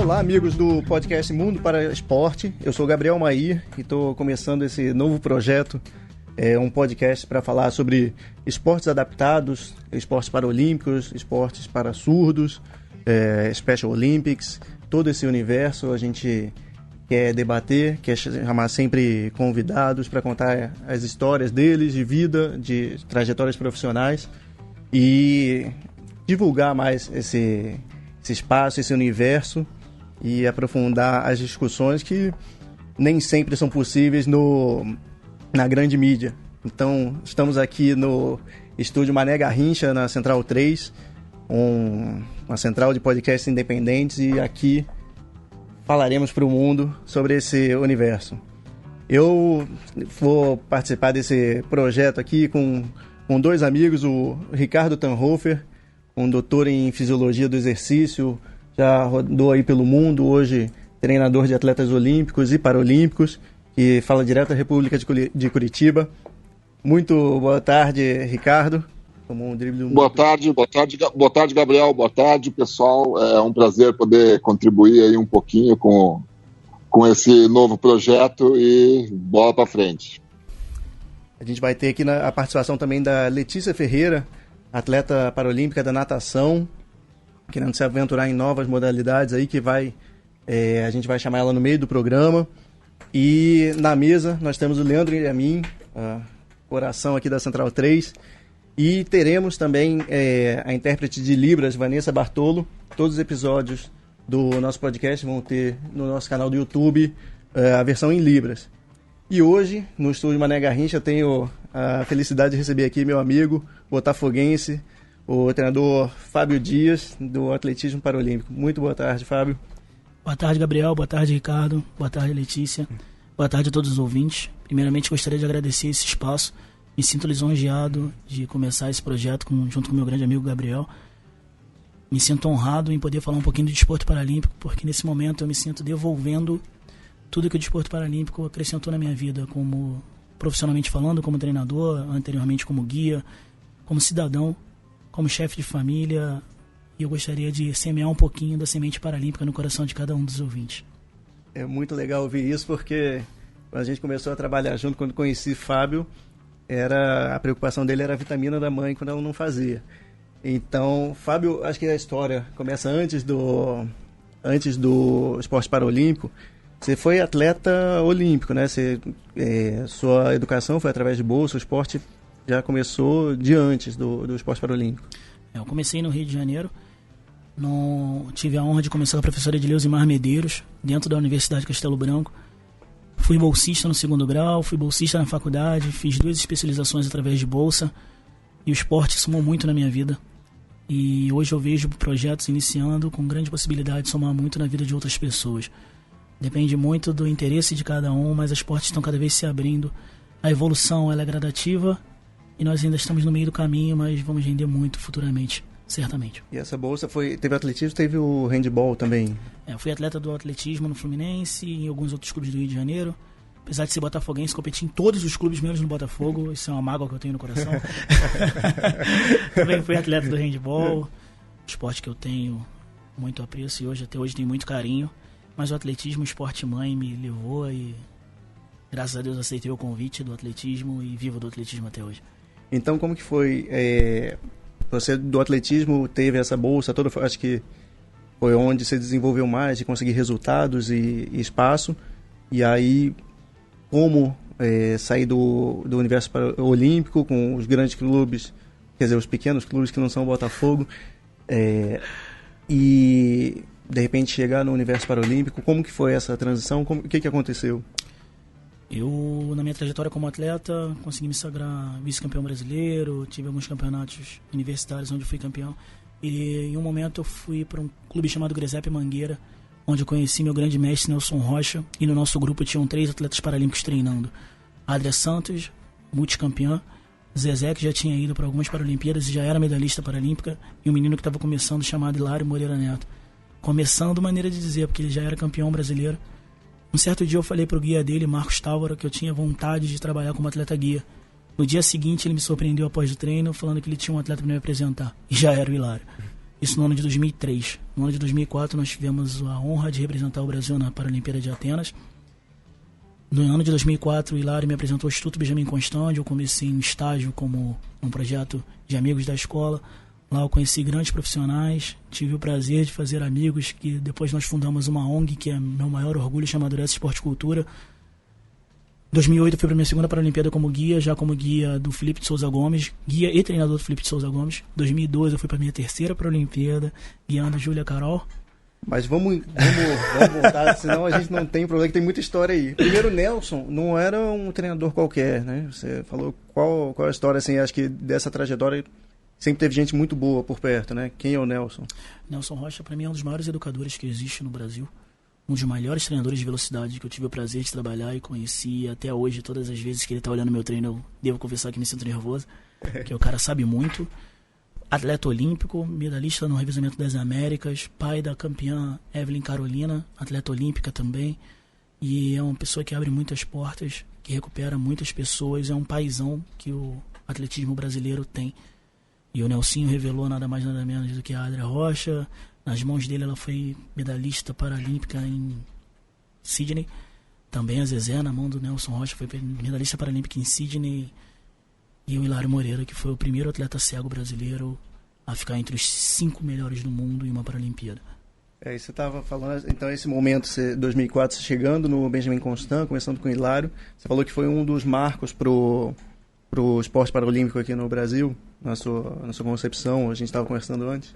Olá, amigos do podcast Mundo para Esporte. Eu sou Gabriel Mair e estou começando esse novo projeto, um podcast para falar sobre esportes adaptados, esportes paralímpicos, esportes para surdos, Special Olympics, todo esse universo. A gente quer debater, quer chamar sempre convidados para contar as histórias deles, de vida, de trajetórias profissionais e divulgar mais esse espaço, esse universo e aprofundar as discussões que nem sempre são possíveis na grande mídia. Então, estamos aqui no estúdio Mané Garrincha, na Central 3, uma central de podcasts independentes, e aqui falaremos para o mundo sobre esse universo. Eu vou participar desse projeto aqui com dois amigos, o Ricardo Tannhofer, um doutor em Fisiologia do Exercício, já rodou aí pelo mundo, hoje treinador de atletas olímpicos e paralímpicos, que fala direto da República de Curitiba. Muito boa tarde, Ricardo. Tomou um drible boa tarde, Gabriel. Boa tarde, pessoal. É um prazer poder contribuir aí um pouquinho com esse novo projeto e bola para frente. A gente vai ter aqui a participação também da Letícia Ferreira, atleta paralímpica da natação, querendo se aventurar em novas modalidades aí, que a gente vai chamar ela no meio do programa. E na mesa nós temos o Leandro Ilhamin, coração aqui da Central 3, e teremos também a intérprete de Libras, Vanessa Bartolo. Todos os episódios do nosso podcast vão ter no nosso canal do YouTube a versão em Libras. E hoje, no estúdio Mané Garrincha, eu tenho a felicidade de receber aqui meu amigo botafoguense, o treinador Fábio Dias, do atletismo paralímpico. Muito boa tarde, Fábio. Boa tarde, Gabriel. Boa tarde, Ricardo. Boa tarde, Letícia. Boa tarde a todos os ouvintes. Primeiramente, gostaria de agradecer esse espaço. Me sinto lisonjeado de começar esse projeto junto com meu grande amigo Gabriel. Me sinto honrado em poder falar um pouquinho do desporto paralímpico, porque nesse momento eu me sinto devolvendo tudo que o desporto paralímpico acrescentou na minha vida, como profissionalmente falando, como treinador, anteriormente como guia, como cidadão, como chefe de família. E eu gostaria de semear um pouquinho da semente paralímpica no coração de cada um dos ouvintes. É muito legal ouvir isso, porque quando a gente começou a trabalhar junto, quando conheci Fábio, a preocupação dele era a vitamina da mãe quando ela não fazia. Então, Fábio, acho que a história começa antes do esporte paralímpico. Você foi atleta olímpico, né? Sua educação foi através de bolsa, o esporte já começou de antes do esporte paralímpico. Eu comecei no Rio de Janeiro. Tive a honra de começar com a professora Edileusimar Medeiros, dentro da Universidade Castelo Branco. Fui bolsista no 2º grau, fui bolsista na faculdade, fiz 2 especializações através de bolsa. E o esporte somou muito na minha vida. E hoje eu vejo projetos iniciando com grande possibilidade de somar muito na vida de outras pessoas. Depende muito do interesse de cada um, mas as portas estão cada vez se abrindo. A evolução ela é gradativa e nós ainda estamos no meio do caminho, mas vamos render muito futuramente, certamente. E essa bolsa teve atletismo, teve o handball também? Eu fui atleta do atletismo no Fluminense e em alguns outros clubes do Rio de Janeiro. Apesar de ser botafoguense, competi em todos os clubes, menos no Botafogo. Isso é uma mágoa que eu tenho no coração. Também fui atleta do handball, esporte que eu tenho muito apreço e até hoje tenho muito carinho. Mas o atletismo, o esporte mãe, me levou e graças a Deus aceitei o convite do atletismo e vivo do atletismo até hoje. Então, como que foi? Você do atletismo teve essa bolsa toda, acho que foi onde você desenvolveu mais de conseguir resultados e espaço. E aí, como sair do universo olímpico com os grandes clubes, quer dizer, os pequenos clubes que não são o Botafogo, e de repente chegar no universo paralímpico, como que foi essa transição? O que aconteceu? Eu, na minha trajetória como atleta, consegui me sagrar vice-campeão brasileiro, tive alguns campeonatos universitários onde eu fui campeão, e em um momento eu fui para um clube chamado Gresep Mangueira, onde eu conheci meu grande mestre Nelson Rocha, e no nosso grupo tinham 3 atletas paralímpicos treinando. Adria Santos, multicampeã, Zezé, que já tinha ido para algumas Paralimpíadas e já era medalhista paralímpica, e um menino que estava começando chamado Hilário Moreira Neto. Começando, maneira de dizer, porque ele já era campeão brasileiro. Um certo dia eu falei pro guia dele, Marcos Távora, que eu tinha vontade de trabalhar como atleta guia. No dia seguinte ele me surpreendeu após o treino, falando que ele tinha um atleta para me apresentar. E já era o Hilário. Isso no ano de 2003. No ano de 2004 nós tivemos a honra de representar o Brasil na Paralimpíada de Atenas. No ano de 2004 o Hilário me apresentou ao Instituto Benjamin Constant, onde eu comecei um estágio como um projeto de amigos da escola. Lá eu conheci grandes profissionais, tive o prazer de fazer amigos, que depois nós fundamos uma ONG, que é meu maior orgulho, chamada Uressa Esporte e Cultura. Em 2008 eu fui para a minha segunda Paralimpíada como guia, já como guia do Felipe de Souza Gomes, guia e treinador do Felipe de Souza Gomes. Em 2012 eu fui para a minha terceira Paralimpíada, guiando a Júlia Carol. Mas vamos voltar, senão a gente não tem problema, que tem muita história aí. Primeiro, Nelson não era um treinador qualquer, né? Você falou qual a história, assim, acho que dessa trajetória sempre teve gente muito boa por perto, né? Quem é o Nelson? Nelson Rocha, para mim, é um dos maiores educadores que existe no Brasil. Um dos melhores treinadores de velocidade que eu tive o prazer de trabalhar e conheci. Até hoje, todas as vezes que ele está olhando meu treino, eu devo confessar que me sinto nervoso, porque o cara sabe muito. Atleta olímpico, medalhista no Revezamento das Américas, pai da campeã Evelyn Carolina, atleta olímpica também. E é uma pessoa que abre muitas portas, que recupera muitas pessoas. É um paizão que o atletismo brasileiro tem. E o Nelsinho revelou nada mais nada menos do que a Adria Rocha. Nas mãos dele ela foi medalhista paralímpica em Sydney. Também a Zezé, na mão do Nelson Rocha, foi medalhista paralímpica em Sydney. E o Hilário Moreira, que foi o primeiro atleta cego brasileiro a ficar entre os 5 melhores do mundo em uma Paralimpíada. Você estava falando, então, esse momento, 2004, você chegando no Benjamin Constant, começando com o Hilário, você falou que foi um dos marcos pro esporte paralímpico aqui no Brasil, na sua concepção, a gente estava conversando antes.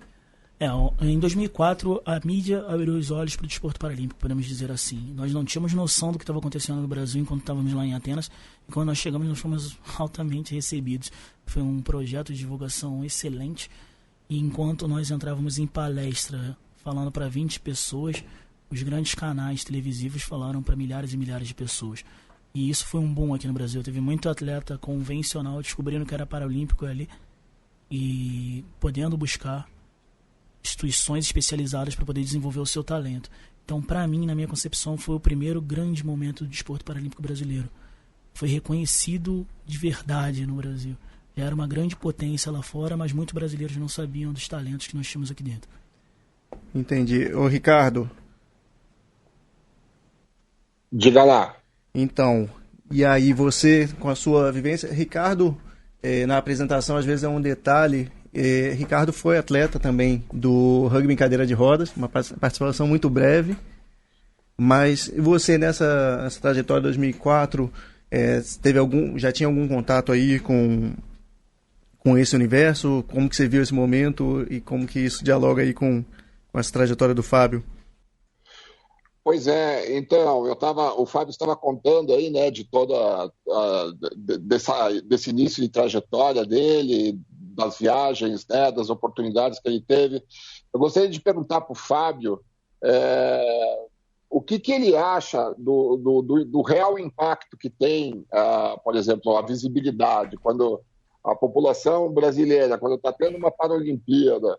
Em 2004, a mídia abriu os olhos para o desporto paralímpico, podemos dizer assim. Nós não tínhamos noção do que estava acontecendo no Brasil enquanto estávamos lá em Atenas, e quando nós chegamos, nós fomos altamente recebidos. Foi um projeto de divulgação excelente, e enquanto nós entrávamos em palestra, falando para 20 pessoas, os grandes canais televisivos falaram para milhares e milhares de pessoas. E isso foi um boom aqui no Brasil. Teve muito atleta convencional descobrindo que era paralímpico ali, e podendo buscar instituições especializadas para poder desenvolver o seu talento. Então, para mim, na minha concepção, foi o primeiro grande momento do desporto paralímpico brasileiro. Foi reconhecido de verdade no Brasil. Já era uma grande potência lá fora, mas muitos brasileiros não sabiam dos talentos que nós tínhamos aqui dentro. Entendi. Ô, Ricardo. Diga lá. Então, e aí você, com a sua vivência... Ricardo, na apresentação, às vezes é um detalhe... Ricardo foi atleta também do rugby em cadeira de rodas, uma participação muito breve, mas você nessa trajetória de 2004 já tinha algum contato aí com esse universo? Como que você viu esse momento e como que isso dialoga aí com essa trajetória do Fábio? Pois é, então, o Fábio estava contando aí, né, de toda desse início de trajetória dele, das viagens, né, das oportunidades que ele teve. Eu gostaria de perguntar para o Fábio o que ele acha do real impacto que tem, por exemplo, a visibilidade, quando a população brasileira, quando está tendo uma Paralimpíada,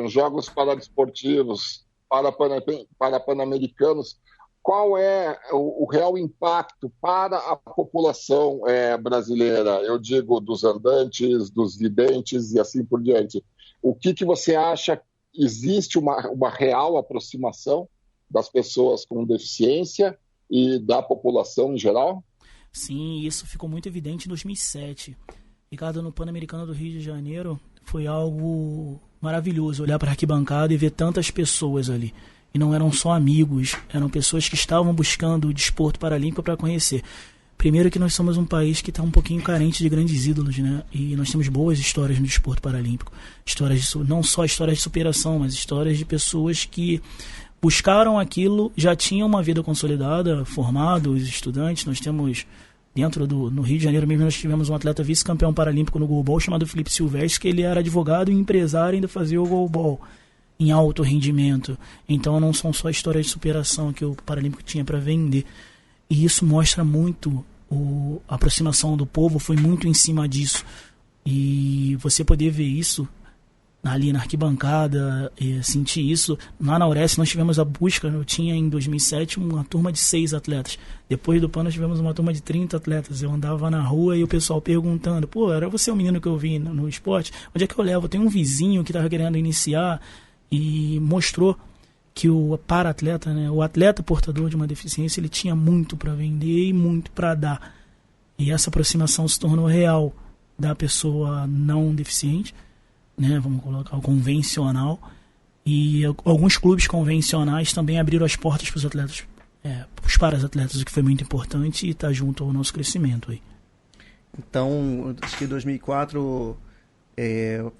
Jogos Paradesportivos, para Pan-Americanos, qual é o real impacto para a população brasileira? Eu digo dos andantes, dos videntes e assim por diante. O que você acha? Existe uma real aproximação das pessoas com deficiência e da população em geral? Sim, isso ficou muito evidente em 2007. Ricardo, no Pan-Americano do Rio de Janeiro, foi algo maravilhoso olhar para a arquibancada e ver tantas pessoas ali. E não eram só amigos, eram pessoas que estavam buscando o desporto paralímpico para conhecer. Primeiro que nós somos um país que está um pouquinho carente de grandes ídolos, né? E nós temos boas histórias no desporto paralímpico. Não só histórias de superação, mas histórias de pessoas que buscaram aquilo, já tinham uma vida consolidada, formados, estudantes. Nós temos, no Rio de Janeiro mesmo, nós tivemos um atleta vice-campeão paralímpico no goalball chamado Felipe Silvestre, que ele era advogado e empresário e ainda fazia o goalball em alto rendimento. Então não são só histórias de superação que o Paralímpico tinha para vender. E isso mostra muito a aproximação do povo, foi muito em cima disso. E você poder ver isso ali na arquibancada, senti isso. Lá na Aurece nós tivemos a busca, eu tinha em 2007 uma turma de 6 atletas. Depois do PAN nós tivemos uma turma de 30 atletas. Eu andava na rua e o pessoal perguntando, pô, era você o menino que eu vi no esporte? Onde é que eu levo? Tem um vizinho que estava querendo iniciar, e mostrou que o para-atleta, né, o atleta portador de uma deficiência, ele tinha muito para vender e muito para dar. E essa aproximação se tornou real da pessoa não deficiente, né, vamos colocar o convencional, e alguns clubes convencionais também abriram as portas para os atletas, os para-atletas, o que foi muito importante e está junto ao nosso crescimento aí. Então, acho que em 2004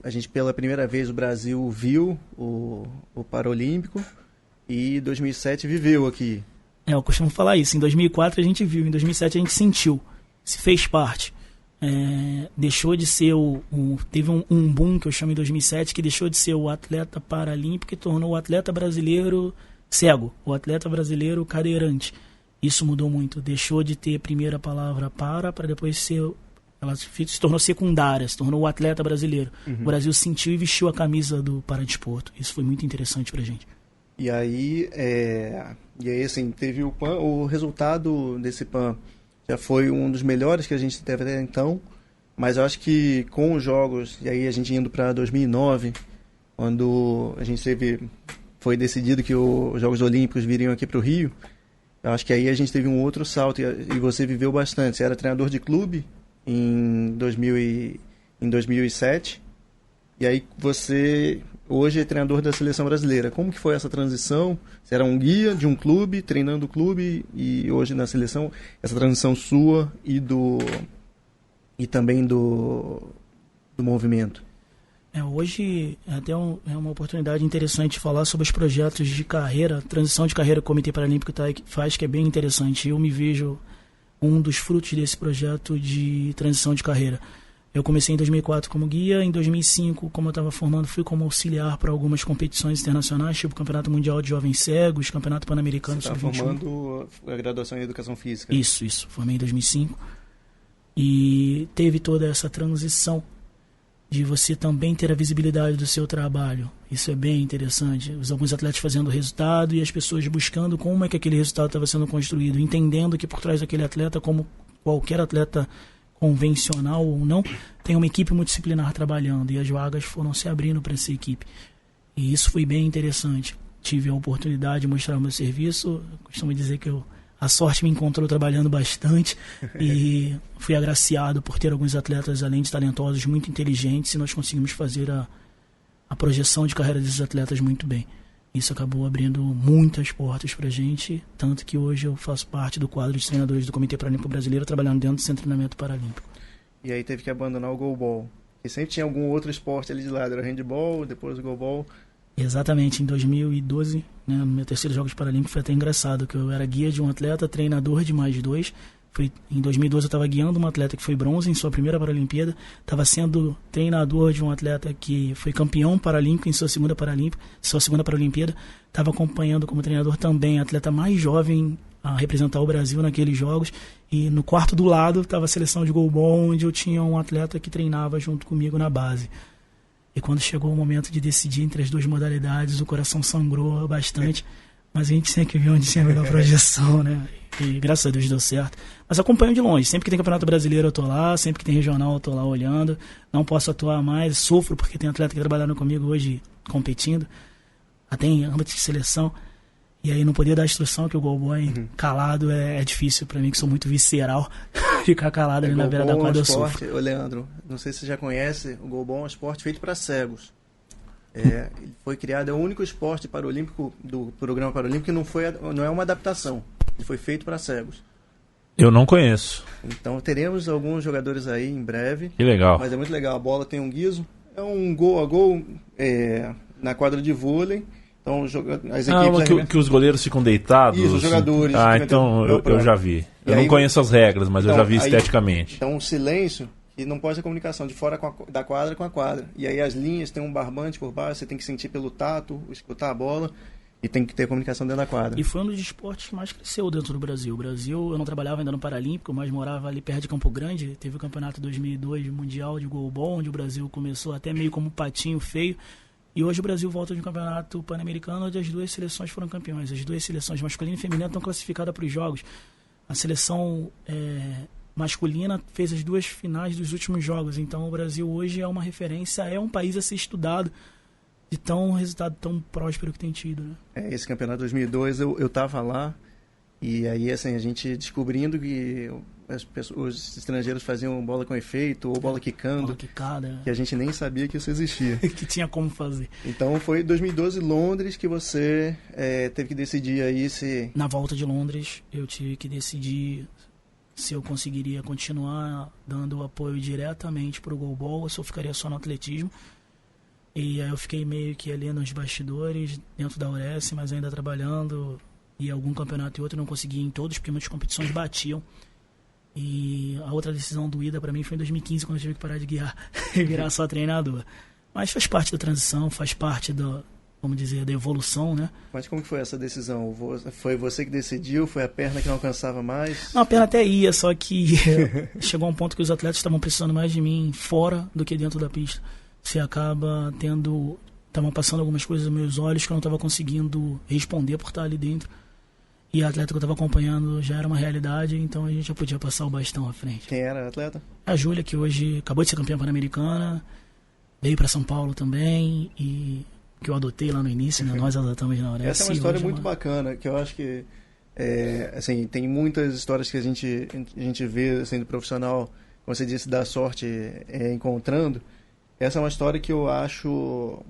a gente pela primeira vez o Brasil viu o Paralímpico e em 2007 viveu aqui. Eu costumo falar isso, em 2004 a gente viu, em 2007 a gente sentiu, se fez parte. Deixou de ser teve um boom que eu chamo em 2007, que deixou de ser o atleta paralímpico e tornou o atleta brasileiro cego, o atleta brasileiro cadeirante. Isso mudou muito, deixou de ter a primeira palavra para depois ser, ela se tornou secundária, se tornou o atleta brasileiro. O Brasil sentiu e vestiu a camisa do paradesporto. Isso foi muito interessante pra gente. E aí assim, teve o PAN, o resultado desse PAN já foi um dos melhores que a gente teve até então, mas eu acho que com os jogos, e aí a gente indo para 2009, quando a gente foi decidido que os Jogos Olímpicos viriam aqui para o Rio, eu acho que aí a gente teve um outro salto, e você viveu bastante. Você era treinador de clube em 2007, e aí você hoje é treinador da Seleção Brasileira. Como que foi essa transição? Você era um guia de um clube, treinando o clube, e hoje na seleção, essa transição sua e também do movimento? Hoje até é uma oportunidade interessante de falar sobre os projetos de carreira, transição de carreira que o Comitê Paralímpico faz, que é bem interessante. Eu me vejo um dos frutos desse projeto de transição de carreira. Eu comecei em 2004 como guia, em 2005, como eu estava formando, fui como auxiliar para algumas competições internacionais, tipo o Campeonato Mundial de Jovens Cegos, Campeonato Pan-Americano Sub-21. Você está formando a graduação em Educação Física? Isso, formei em 2005. E teve toda essa transição de você também ter a visibilidade do seu trabalho. Isso é bem interessante. Alguns atletas fazendo resultado e as pessoas buscando como é que aquele resultado estava sendo construído, entendendo que por trás daquele atleta, como qualquer atleta convencional ou não, tem uma equipe multidisciplinar trabalhando, e as vagas foram se abrindo para essa equipe. E isso foi bem interessante. Tive a oportunidade de mostrar o meu serviço. Eu costumo dizer que a sorte me encontrou trabalhando bastante e fui agraciado por ter alguns atletas, além de talentosos, muito inteligentes, e nós conseguimos fazer a projeção de carreira desses atletas muito bem. Isso acabou abrindo muitas portas pra gente, tanto que hoje eu faço parte do quadro de treinadores do Comitê Paralímpico Brasileiro, trabalhando dentro do Centro de Treinamento Paralímpico. E aí teve que abandonar o goalball. E sempre tinha algum outro esporte ali de lado, era o handball, depois o goalball. Exatamente, em 2012, né, no meu terceiro Jogos Paralímpicos, foi até engraçado, que eu era guia de um atleta, treinador de mais 2. Em 2012 eu estava guiando uma atleta que foi bronze em sua primeira Paralimpíada, estava sendo treinador de um atleta que foi campeão paralímpico em sua segunda Paralimpíada, estava acompanhando como treinador também a atleta mais jovem a representar o Brasil naqueles jogos, e no quarto do lado estava a seleção de goalball, onde eu tinha um atleta que treinava junto comigo na base. E quando chegou o momento de decidir entre as duas modalidades, o coração sangrou bastante, mas a gente sempre viu onde tinha a melhor projeção, né? E graças a Deus deu certo. Mas acompanho de longe. Sempre que tem Campeonato Brasileiro eu tô lá, sempre que tem regional eu tô lá olhando. Não posso atuar mais, sofro porque tem atleta que trabalharam comigo hoje competindo, até em âmbito de seleção. E aí não poder dar instrução, que o goalboy calado é difícil pra mim, que sou muito visceral. Ficar calado ali na beira da quadra eu sofro. Ô Leandro, não sei se você já conhece, o goalball é um esporte feito para cegos. Ele foi criado, é o único esporte paralímpico do programa paralímpico que não é uma adaptação. Ele foi feito para cegos. Eu não conheço. Então teremos alguns jogadores aí em breve. Que legal. Mas é muito legal. A bola tem um guiso. É um gol a gol na quadra de vôlei. Então as equipes... que os goleiros ficam deitados? Isso, os jogadores. Então eu já vi. Eu não conheço as regras, mas eu já vi esteticamente. Então o silêncio, e não pode ter comunicação de fora da quadra com a quadra. E aí as linhas tem um barbante por baixo, você tem que sentir pelo tato, escutar a bola. E tem que ter comunicação dentro da quadra. E foi um dos esportes que mais cresceu dentro do Brasil. O Brasil, eu não trabalhava ainda no Paralímpico, mas morava ali perto de Campo Grande. Teve o campeonato 2002 mundial de goalball, onde o Brasil começou até meio como um patinho feio. E hoje o Brasil volta de um campeonato pan-americano, onde as duas seleções foram campeões. As duas seleções masculina e feminina estão classificadas para os jogos. A seleção masculina fez as duas finais dos últimos jogos. Então o Brasil hoje é uma referência, é um país a ser estudado, de tão resultado tão próspero que tem tido, né? Esse campeonato 2002 eu tava lá, e aí assim, a gente descobrindo que os estrangeiros faziam bola com efeito ou bola quicando, quicada, que a gente nem sabia que isso existia. Que tinha como fazer. Então foi em 2012 Londres que você teve que decidir aí se... Na volta de Londres eu tive que decidir se eu conseguiria continuar dando apoio diretamente para o goalball ou se eu ficaria só no atletismo. E aí eu fiquei meio que ali nos bastidores, dentro da URES, mas ainda trabalhando. E algum campeonato e outro eu não conseguia ir em todos, porque muitas competições batiam. E a outra decisão doída para mim foi em 2015, quando eu tive que parar de guiar e virar só treinador. Mas faz parte da transição, faz parte da, vamos dizer, da evolução, né? Mas como que foi essa decisão? Foi você que decidiu? Foi a perna que não alcançava mais? Não, a perna até ia, só que chegou a um ponto que os atletas estavam precisando mais de mim fora do que dentro da pista. Você acaba estavam passando algumas coisas nos meus olhos que eu não estava conseguindo responder por estar ali dentro. E a atleta que eu estava acompanhando já era uma realidade, então a gente já podia passar o bastão à frente. Quem era a atleta? A Júlia, que hoje acabou de ser campeã pan-americana, veio para São Paulo também, e que eu adotei lá no início, né? Nós adotamos na URES. Essa é uma história muito bacana, que eu acho que assim, tem muitas histórias que a gente vê assim, do profissional, como você disse, da sorte encontrando. Essa é uma história que eu acho,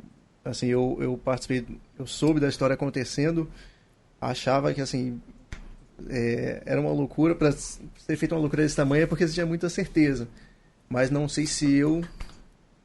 assim, eu participei, eu soube da história acontecendo, achava que, assim, era uma loucura, para ser feita uma loucura desse tamanho é porque você tinha muita certeza, mas não sei se eu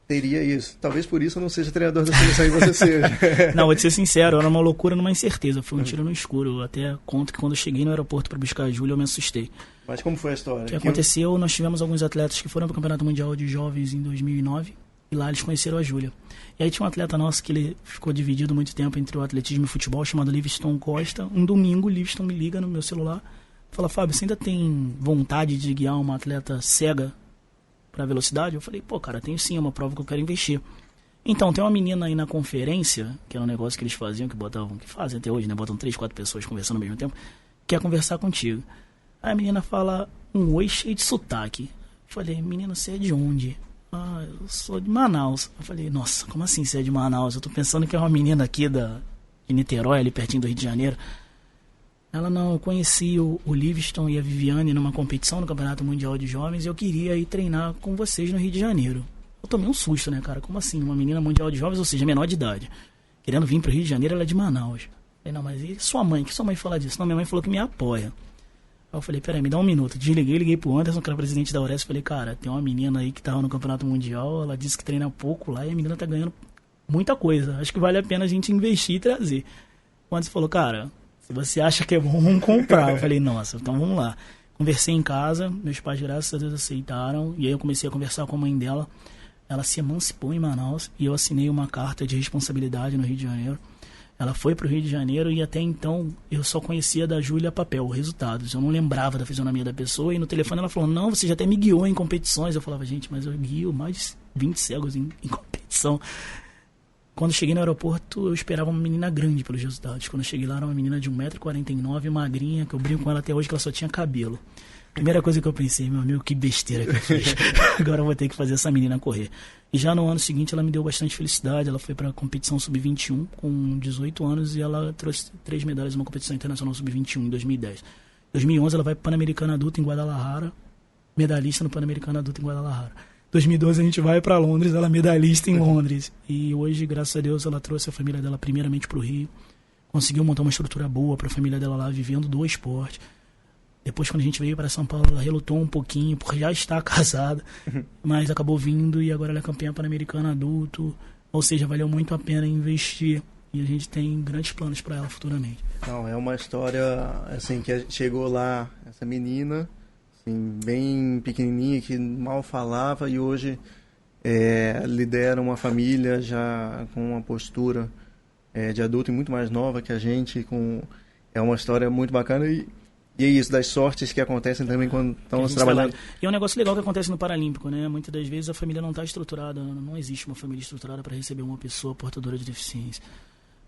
teria isso. Talvez por isso eu não seja treinador da seleção e você seja. Não, vou te ser sincero, era uma loucura numa incerteza, foi um tiro no escuro. Eu até conto que quando eu cheguei no aeroporto para buscar a Júlia, eu me assustei. Mas como foi a história? O que aconteceu, nós tivemos alguns atletas que foram para o Campeonato Mundial de Jovens em 2009, e lá eles conheceram a Júlia. E aí tinha um atleta nosso que ele ficou dividido muito tempo entre o atletismo e o futebol, chamado Livingston Costa. Um domingo, o Livingston me liga no meu celular, fala: Fábio, você ainda tem vontade de guiar uma atleta cega para velocidade? Eu falei: pô, cara, tenho sim, é uma prova que eu quero investir. Então, tem uma menina aí na conferência, que era um negócio que eles faziam, que fazem até hoje, né? Botam 3, 4 pessoas conversando ao mesmo tempo, quer conversar contigo. Aí a menina fala um oi cheio de sotaque. Eu falei: menina, você é de onde? Ah, eu sou de Manaus. Eu falei: nossa, como assim você é de Manaus? Eu tô pensando que é uma menina aqui de Niterói, ali pertinho do Rio de Janeiro. Ela: não, eu conheci o Livingston e a Viviane numa competição no Campeonato Mundial de Jovens e eu queria ir treinar com vocês no Rio de Janeiro. Eu tomei um susto, né, cara? Como assim? Uma menina mundial de jovens, ou seja, menor de idade, querendo vir pro Rio de Janeiro, ela é de Manaus. Eu falei: não, mas e sua mãe? Que sua mãe fala disso? Não, minha mãe falou que me apoia. Aí eu falei: peraí, me dá um minuto. Liguei pro Anderson, que era presidente da URES. Falei: cara, tem uma menina aí que tava no Campeonato Mundial, ela disse que treina pouco lá e a menina tá ganhando muita coisa. Acho que vale a pena a gente investir e trazer. O Anderson falou: cara, se você acha que é bom, vamos comprar. Eu falei: nossa, então vamos lá. Conversei em casa, meus pais, graças a Deus, aceitaram. E aí eu comecei a conversar com a mãe dela. Ela se emancipou em Manaus e eu assinei uma carta de responsabilidade no Rio de Janeiro. Ela foi para o Rio de Janeiro e até então eu só conhecia da Júlia papel, resultados. Eu não lembrava da fisionomia da pessoa e no telefone ela falou: não, você já até me guiou em competições. Eu falava: gente, mas eu guio mais de 20 cegos em competição. Quando eu cheguei no aeroporto, eu esperava uma menina grande pelos resultados. Quando eu cheguei lá, era uma menina de 1,49 m, magrinha, que eu brinco com ela até hoje, que ela só tinha cabelo. Primeira coisa que eu pensei: meu amigo, que besteira que eu fiz. Agora eu vou ter que fazer essa menina correr. E já no ano seguinte ela me deu bastante felicidade. Ela foi para a competição sub-21 com 18 anos e ela trouxe 3 medalhas numa competição internacional sub-21 em 2010. Em 2011 ela vai para o Pan-Americano Adulto em Guadalajara, medalhista no Pan-Americano Adulto em Guadalajara. 2012 a gente vai para Londres, ela é medalhista em Londres. E hoje, graças a Deus, ela trouxe a família dela primeiramente para o Rio. Conseguiu montar uma estrutura boa para a família dela lá, vivendo do esporte. Depois, quando a gente veio para São Paulo, ela relutou um pouquinho, por já estar casada, mas acabou vindo e agora ela é campeã pan-americana adulto. Ou seja, valeu muito a pena investir e a gente tem grandes planos para ela futuramente. Não, é uma história, assim, que chegou lá, essa menina, assim, bem pequenininha, que mal falava e hoje lidera uma família já com uma postura de adulto e muito mais nova que a gente, é uma história muito bacana e é isso, das sortes que acontecem também quando estamos trabalhando. E é um negócio legal que acontece no Paralímpico, né? Muitas das vezes a família não está estruturada, não existe uma família estruturada para receber uma pessoa portadora de deficiência.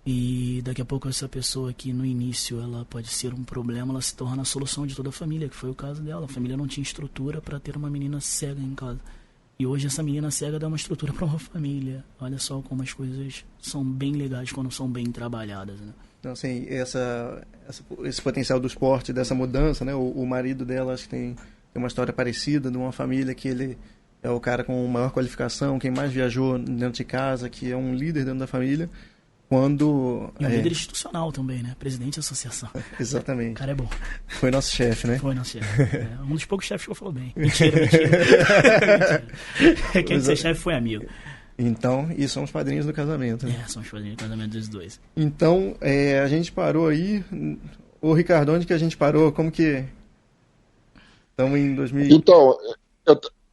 E daqui a pouco essa pessoa que no início ela pode ser um problema, ela se torna a solução de toda a família, que foi o caso dela. A família não tinha estrutura para ter uma menina cega em casa. E hoje essa menina cega dá uma estrutura para uma família. Olha só como as coisas são bem legais quando são bem trabalhadas, né? Então, assim, esse potencial do esporte, dessa mudança, né? O marido dela, acho que tem uma história parecida, de uma família que ele é o cara com maior qualificação, quem mais viajou dentro de casa, que é um líder dentro da família. E um líder institucional também, né? Presidente da associação. Exatamente. O cara é bom. Foi nosso chefe, né? Foi nosso chefe. Um dos poucos chefes que eu falo bem. Mentira. Mentira. Quem ser chefe foi amigo. Então, e somos padrinhos do casamento, né? Somos padrinhos do casamento dos dois. Então, a gente parou aí. O Ricardo, onde que a gente parou? Como que... Estamos em 2000... Então,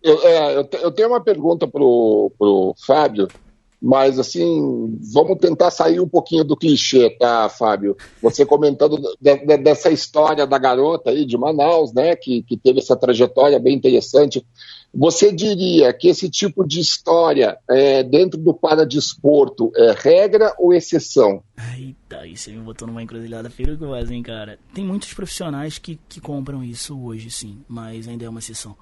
eu tenho uma pergunta pro Fábio, mas, assim, vamos tentar sair um pouquinho do clichê, tá, Fábio? Você comentando dessa história da garota aí de Manaus, né, que teve essa trajetória bem interessante. Você diria que esse tipo de história dentro do paradesporto é regra ou exceção? Eita, aí você me botou numa encruzilhada perigosa, hein, cara? Tem muitos profissionais que compram isso hoje, sim, mas ainda é uma exceção.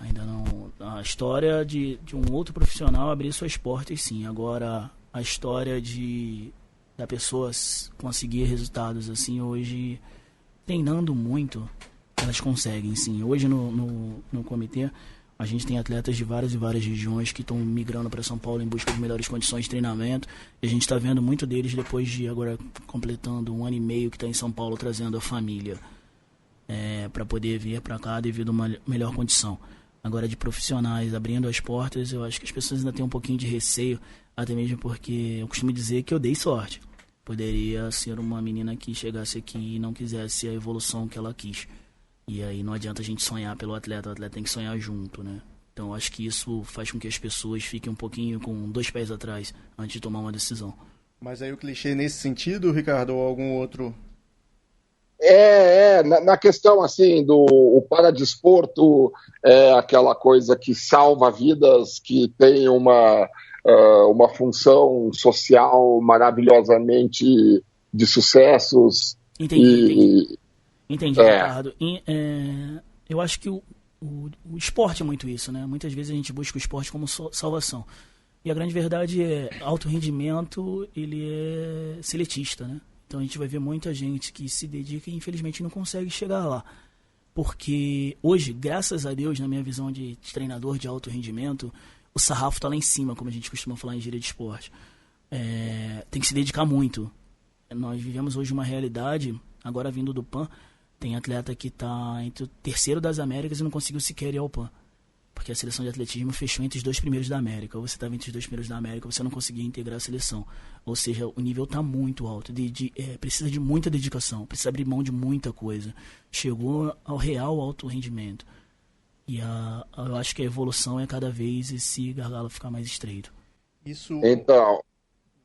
Ainda não. A história de um outro profissional abrir suas portas, sim. Agora, a história da pessoa conseguir resultados assim, hoje, treinando muito, elas conseguem, sim. Hoje no comitê, a gente tem atletas de várias e várias regiões que estão migrando para São Paulo em busca de melhores condições de treinamento. E a gente está vendo muito deles depois de agora completando 1 ano e meio que está em São Paulo, trazendo a família para poder vir para cá devido a uma melhor condição. Agora, de profissionais abrindo as portas, eu acho que as pessoas ainda têm um pouquinho de receio, até mesmo porque eu costumo dizer que eu dei sorte. Poderia ser uma menina que chegasse aqui e não quisesse a evolução que ela quis. E aí não adianta a gente sonhar pelo atleta, o atleta tem que sonhar junto, né? Então, eu acho que isso faz com que as pessoas fiquem um pouquinho com 2 pés atrás antes de tomar uma decisão. Mas aí o clichê nesse sentido, Ricardo, ou algum outro... Na questão assim do paradesporto, aquela coisa que salva vidas, que tem uma função social maravilhosamente de sucessos. Entendi, Ricardo. Eu acho que o esporte é muito isso, né? Muitas vezes a gente busca o esporte como salvação. E a grande verdade é, alto rendimento, ele é seletista, né? Então a gente vai ver muita gente que se dedica e infelizmente não consegue chegar lá. Porque hoje, graças a Deus, na minha visão de treinador de alto rendimento, o sarrafo está lá em cima, como a gente costuma falar em gíria de esporte. Tem que se dedicar muito. Nós vivemos hoje uma realidade, agora vindo do PAN, tem atleta que está entre o 3º das Américas e não conseguiu sequer ir ao PAN. Porque a seleção de atletismo fechou entre os 2 primeiros da América. Ou você estava entre os 2 primeiros da América, ou você não conseguia integrar a seleção. Ou seja, o nível está muito alto. Precisa de muita dedicação, precisa abrir mão de muita coisa. Chegou ao real alto rendimento. E eu acho que a evolução é cada vez esse gargalo ficar mais estreito. Então,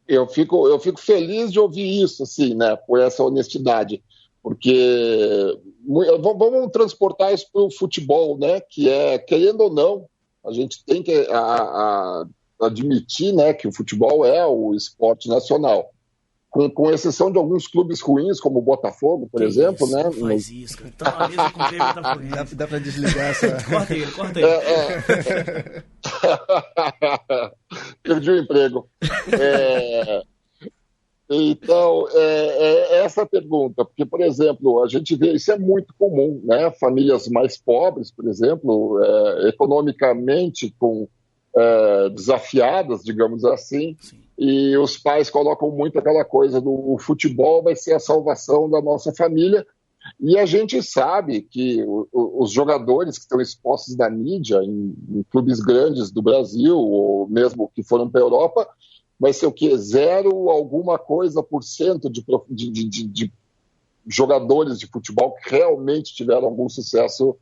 eu fico feliz de ouvir isso, assim, né, por essa honestidade. Porque vamos transportar isso para o futebol, né? Que querendo ou não, a gente tem que admitir, né, que o futebol é o esporte nacional. Com exceção de alguns clubes ruins, como o Botafogo, por exemplo, isso, né? Faz isso, cara. Tá na mesa com o Botafogo. Dá para desligar essa... Corta ele. Perdi o emprego. Então, essa pergunta, porque, por exemplo, a gente vê, isso é muito comum, né? Famílias mais pobres, por exemplo, economicamente desafiadas, digamos assim, sim. E os pais colocam muito aquela coisa do futebol vai ser a salvação da nossa família, e a gente sabe que os jogadores que estão expostos na mídia, em clubes grandes do Brasil, ou mesmo que foram para a Europa, vai ser o quê? 0 alguma coisa por cento de jogadores de futebol que realmente tiveram algum sucesso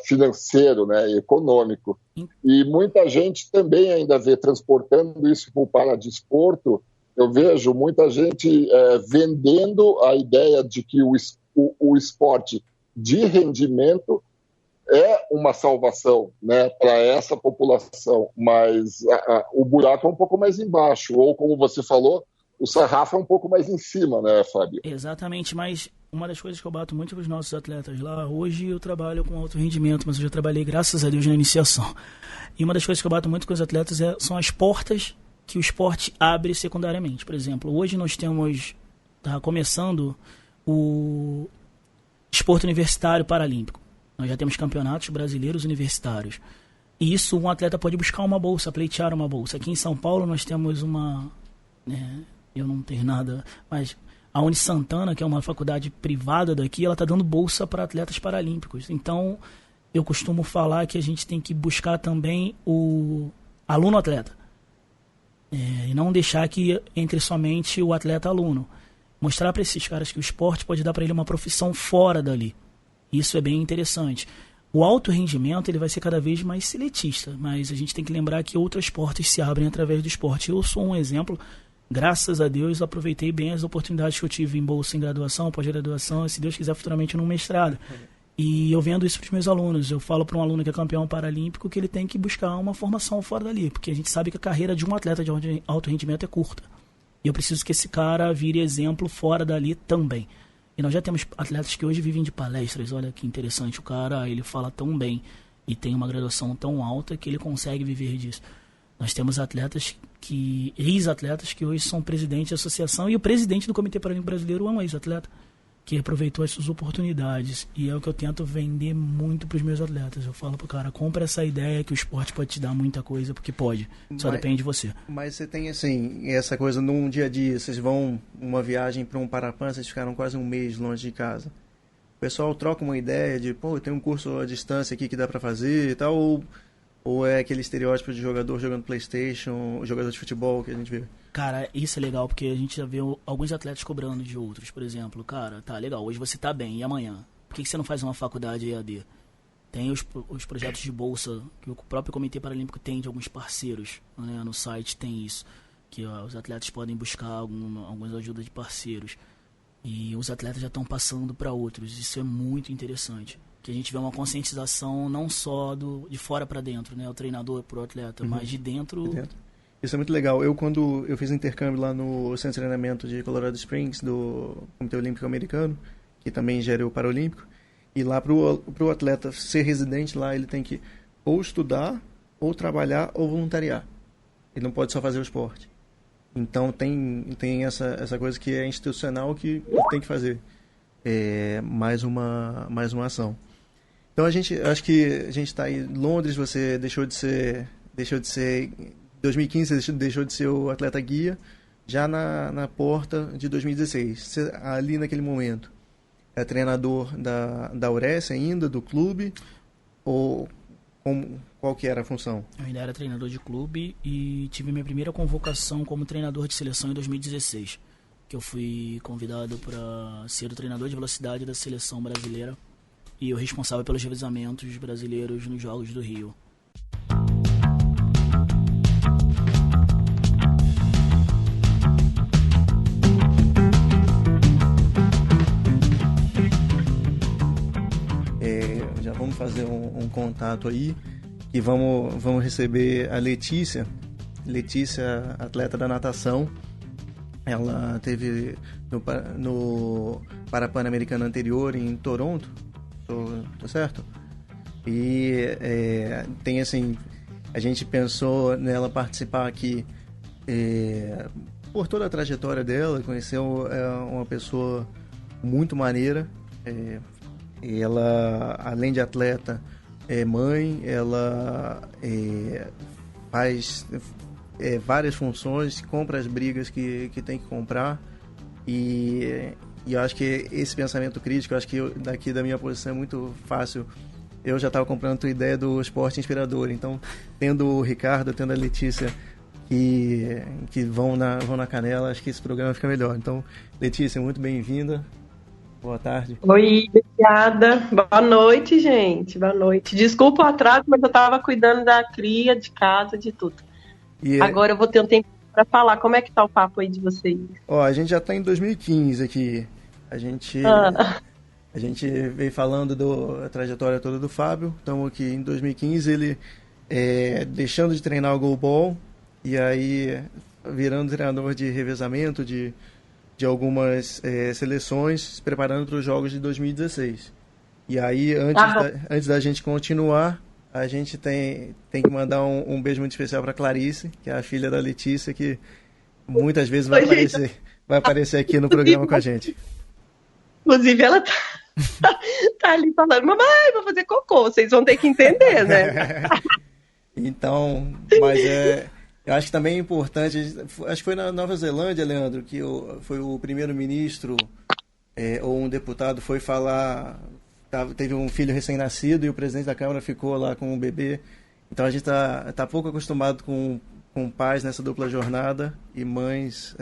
financeiro, né, econômico. E muita gente também ainda vê transportando isso para o paradesporto eu vejo muita gente vendendo a ideia de que o esporte de rendimento é uma salvação, né, para essa população, mas o buraco é um pouco mais embaixo, ou como você falou, o sarrafo é um pouco mais em cima, né, Fábio? Exatamente, mas uma das coisas que eu bato muito para os nossos atletas lá, hoje eu trabalho com alto rendimento, mas eu já trabalhei, graças a Deus, na iniciação. E uma das coisas que eu bato muito com os atletas são as portas que o esporte abre secundariamente. Por exemplo, hoje nós temos, está começando o esporte universitário paralímpico. Nós já temos campeonatos brasileiros universitários. E isso, um atleta pode buscar uma bolsa, pleitear uma bolsa. Aqui em São Paulo nós temos uma... eu não tenho nada, mas a Uni Santana, que é uma faculdade privada daqui, ela está dando bolsa para atletas paralímpicos. Então, eu costumo falar que a gente tem que buscar também o aluno-atleta. E não deixar que entre somente o atleta-aluno. Mostrar para esses caras que o esporte pode dar para ele uma profissão fora dali. Isso é bem interessante. O alto rendimento ele vai ser cada vez mais seletista, mas a gente tem que lembrar que outras portas se abrem através do esporte. Eu sou um exemplo, graças a Deus, aproveitei bem as oportunidades que eu tive em bolsa em graduação, pós-graduação, e se Deus quiser futuramente num mestrado. E eu vendo isso para os meus alunos. Eu falo para um aluno que é campeão paralímpico que ele tem que buscar uma formação fora dali, porque a gente sabe que a carreira de um atleta de alto rendimento é curta. E eu preciso que esse cara vire exemplo fora dali também. E nós já temos atletas que hoje vivem de palestras. Olha que interessante, o cara ele fala tão bem e tem uma graduação tão alta que ele consegue viver disso. Nós temos ex-atletas que hoje são presidentes da associação, e o presidente do Comitê Paralímpico Brasileiro é um ex-atleta que aproveitou as suas oportunidades. E é o que eu tento vender muito para os meus atletas. Eu falo pro cara, compra essa ideia que o esporte pode te dar muita coisa, porque pode. Só depende de você. Mas você tem, assim, essa coisa num dia a dia. Vocês vão uma viagem para um Parapan, vocês ficaram quase um mês longe de casa. O pessoal troca uma ideia de, tem um curso à distância aqui que dá para fazer e tal, ou é aquele estereótipo de jogador jogando PlayStation, jogador de futebol que a gente vê? Cara, isso é legal, porque a gente já vê alguns atletas cobrando de outros. Por exemplo, cara, tá legal, hoje você tá bem, e amanhã? Por que você não faz uma faculdade EAD? Tem os projetos de bolsa que o próprio Comitê Paralímpico tem de alguns parceiros, né? No site tem isso, que os atletas podem buscar algumas ajudas de parceiros. E os atletas já estão passando para outros. Isso é muito interessante. Que a gente vê uma conscientização não só de fora para dentro, né? O treinador pro atleta, mas de dentro... Isso é muito legal. Quando eu fiz intercâmbio lá no Centro de Treinamento de Colorado Springs, do Comitê Olímpico Americano, que também gera o Paralímpico, e lá pro atleta ser residente lá, ele tem que ou estudar, ou trabalhar, ou voluntariar. Ele não pode só fazer o esporte. Então tem essa coisa que é institucional que tem que fazer. Mais uma ação. Então acho que a gente está aí em Londres, você deixou de ser 2015 você deixou de ser o atleta guia, já na porta de 2016. Você, ali naquele momento, é treinador da Aurece ainda, do clube, ou qual que era a função? Eu ainda era treinador de clube e tive minha primeira convocação como treinador de seleção em 2016, que eu fui convidado para ser o treinador de velocidade da seleção brasileira e o responsável pelos revezamentos brasileiros nos Jogos do Rio. Já vamos fazer um contato aí e vamos receber a Letícia, atleta da natação. Ela teve no Parapan-Americano anterior em Toronto, tô certo? E tem assim, a gente pensou nela participar aqui por toda a trajetória dela, conheceu uma pessoa muito maneira. Ela, além de atleta, é mãe, ela faz várias funções, compra as brigas que tem que comprar, e eu acho que esse pensamento crítico, eu acho que daqui da minha posição é muito fácil. Eu já estava comprando a tua ideia do esporte inspirador, então tendo o Ricardo, tendo a Letícia que vão na canela, acho que esse programa fica melhor. Então, Letícia, muito bem-vinda. Boa tarde. Oi, obrigada. Boa noite, gente. Boa noite. Desculpa o atraso, mas eu estava cuidando da cria, de casa, de tudo. Agora eu vou ter um tempo para falar. Como é que tá o papo aí de vocês? A gente já tá em 2015 aqui. A gente veio falando da trajetória toda do Fábio. Estamos aqui em 2015, ele deixando de treinar o goalball e aí virando treinador de revezamento de algumas seleções, se preparando para os jogos de 2016. E aí, antes da gente continuar, a gente tem que mandar um beijo muito especial para Clarice, que é a filha da Letícia, que muitas vezes vai aparecer aqui no programa com a gente. Inclusive, ela tá ali falando, mamãe, vou fazer cocô, vocês vão ter que entender, né? Então, mas eu acho que também é importante, acho que foi na Nova Zelândia, Leandro, que foi o primeiro-ministro ou um deputado foi falar, teve um filho recém-nascido e o presidente da Câmara ficou lá com o bebê. Então a gente tá pouco acostumado com pais nessa dupla jornada e mães.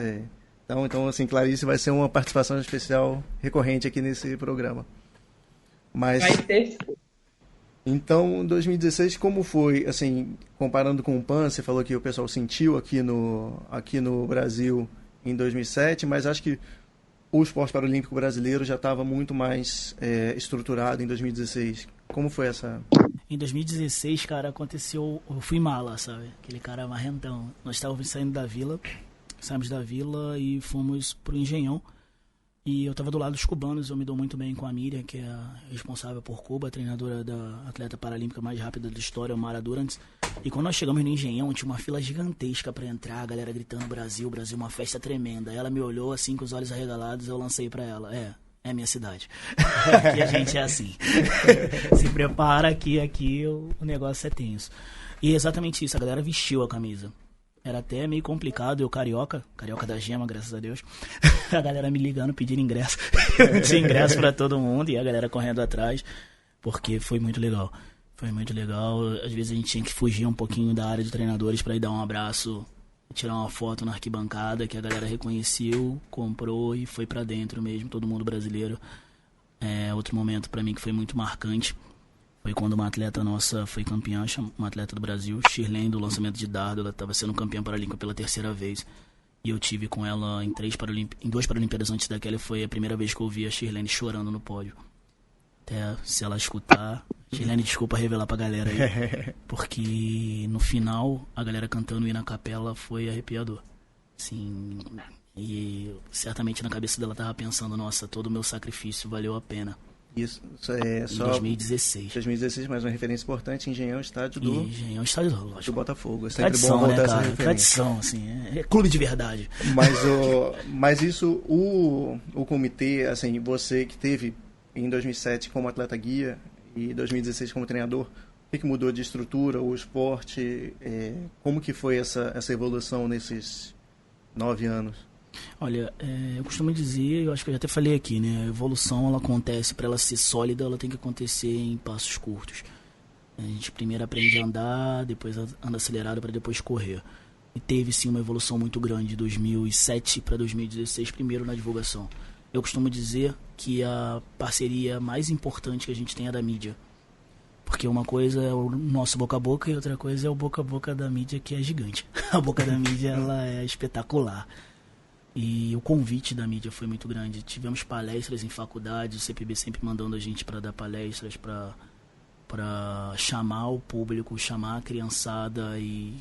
Então, assim, Clarice vai ser uma participação especial recorrente aqui nesse programa. Mas, vai ter. Então, 2016, como foi, assim, comparando com o PAN, você falou que o pessoal sentiu aqui no Brasil em 2007, mas acho que o esporte paralímpico brasileiro já estava muito mais estruturado em 2016. Como foi essa... Em 2016, cara, aconteceu... Eu fui mala, sabe? Aquele cara marrentão. Nós estávamos saímos da vila e fomos pro Engenhão. E eu estava do lado dos cubanos, eu me dou muito bem com a Miriam, que é a responsável por Cuba, a treinadora da atleta paralímpica mais rápida da história, Mara Durants. E quando nós chegamos no Engenhão, tinha uma fila gigantesca para entrar, a galera gritando Brasil, uma festa tremenda. Ela me olhou assim, com os olhos arregalados, eu lancei para ela, é minha cidade. Aqui a gente é assim. Se prepara que aqui o negócio é tenso. E é exatamente isso, a galera vestiu a camisa. Era até meio complicado, eu carioca da gema, graças a Deus, a galera me ligando, pedindo ingresso. Eu tinha ingresso pra todo mundo e a galera correndo atrás, porque foi muito legal. Foi muito legal, às vezes a gente tinha que fugir um pouquinho da área de treinadores pra ir dar um abraço, tirar uma foto na arquibancada, que a galera reconheceu, comprou e foi pra dentro mesmo, todo mundo brasileiro. Outro momento pra mim que foi muito marcante. Foi quando uma atleta nossa foi campeã, uma atleta do Brasil, Shirlene, do lançamento de dardo. Ela estava sendo campeã paralímpica pela terceira vez. E eu tive com ela em 2 Paralimpíadas antes daquela. Foi a primeira vez que eu vi a Shirlene chorando no pódio. Até se ela escutar, Shirlene, desculpa revelar pra galera aí. Porque no final, a galera cantando e na capela foi arrepiador. Sim, e certamente na cabeça dela tava pensando, nossa, todo o meu sacrifício valeu a pena. Isso é só... Em 2016. 2016, mais uma referência importante, Engenhão, estádio do lógico. Do Botafogo. É sempre tradição, bom voltar, né, cara? Tradição, assim, é clube de verdade. Mas isso, o comitê, assim, você que teve em 2007 como atleta guia e 2016 como treinador, o que mudou de estrutura, o esporte, como que foi essa evolução nesses 9 anos? Olha, eu costumo dizer, eu acho que eu já até falei aqui, né? A evolução, ela acontece, para ela ser sólida, ela tem que acontecer em passos curtos. A gente primeiro aprende a andar, depois anda acelerado para depois correr. E teve sim uma evolução muito grande de 2007 para 2016, primeiro na divulgação. Eu costumo dizer que a parceria mais importante que a gente tem é da mídia. Porque uma coisa é o nosso boca a boca e outra coisa é o boca a boca da mídia, que é gigante. A boca da mídia, ela é espetacular. E o convite da mídia foi muito grande. Tivemos palestras em faculdades, o CPB sempre mandando a gente para dar palestras, para chamar o público, chamar a criançada e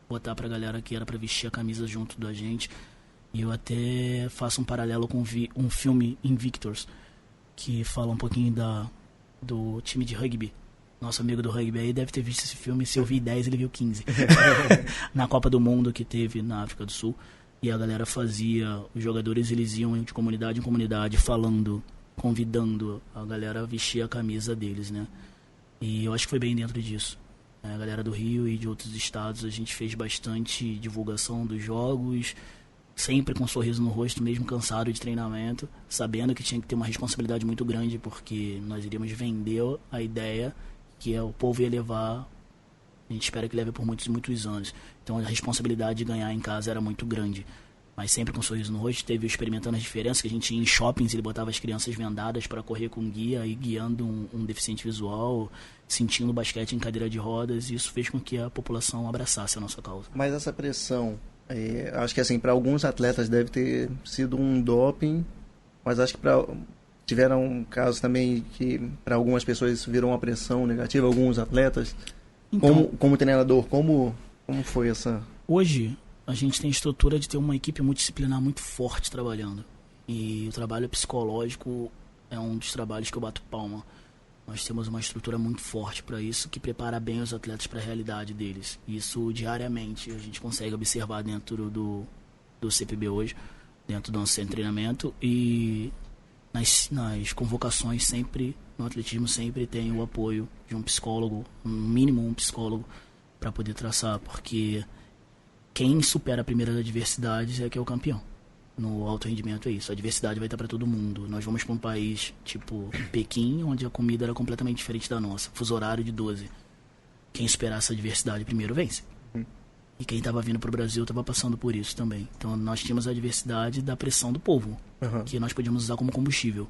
botar pra galera que era para vestir a camisa junto da gente. E eu até faço um paralelo com um filme Invictus, que fala um pouquinho do time de rugby. Nosso amigo do rugby aí deve ter visto esse filme, se eu vi 10, ele viu 15. Na Copa do Mundo que teve na África do Sul. E a galera fazia, os jogadores eles iam de comunidade em comunidade falando, convidando a galera a vestir a camisa deles, né? E eu acho que foi bem dentro disso. A galera do Rio e de outros estados, a gente fez bastante divulgação dos jogos, sempre com um sorriso no rosto, mesmo cansado de treinamento, sabendo que tinha que ter uma responsabilidade muito grande, porque nós iríamos vender a ideia que o povo ia levar. A gente espera que leve por muitos e muitos anos. Então a responsabilidade de ganhar em casa era muito grande. Mas sempre com um sorriso no rosto, teve experimentando as diferenças, que a gente ia em shoppings, ele botava as crianças vendadas para correr com guia e guiando um deficiente visual, sentindo basquete em cadeira de rodas, e isso fez com que a população abraçasse a nossa causa. Mas essa pressão Acho que assim, para alguns atletas deve ter sido um doping, mas acho que tiveram casos também que para algumas pessoas isso virou uma pressão negativa, alguns atletas. Então, como treinador, como foi essa... Hoje, a gente tem a estrutura de ter uma equipe multidisciplinar muito forte trabalhando. E o trabalho psicológico é um dos trabalhos que eu bato palma. Nós temos uma estrutura muito forte para isso, que prepara bem os atletas para a realidade deles. Isso diariamente a gente consegue observar dentro do CPB hoje, dentro do nosso centro de treinamento. E nas convocações sempre, no atletismo sempre tem o apoio de um psicólogo, no mínimo um psicólogo, para poder traçar, porque quem supera a primeira adversidade é que é o campeão. No alto rendimento é isso, a diversidade vai estar para todo mundo. Nós vamos para um país tipo Pequim, onde a comida era completamente diferente da nossa, fuso horário de 12. Quem superar essa diversidade primeiro vence. E quem estava vindo para o Brasil estava passando por isso também. Então nós tínhamos a diversidade da pressão do povo, que nós podíamos usar como combustível.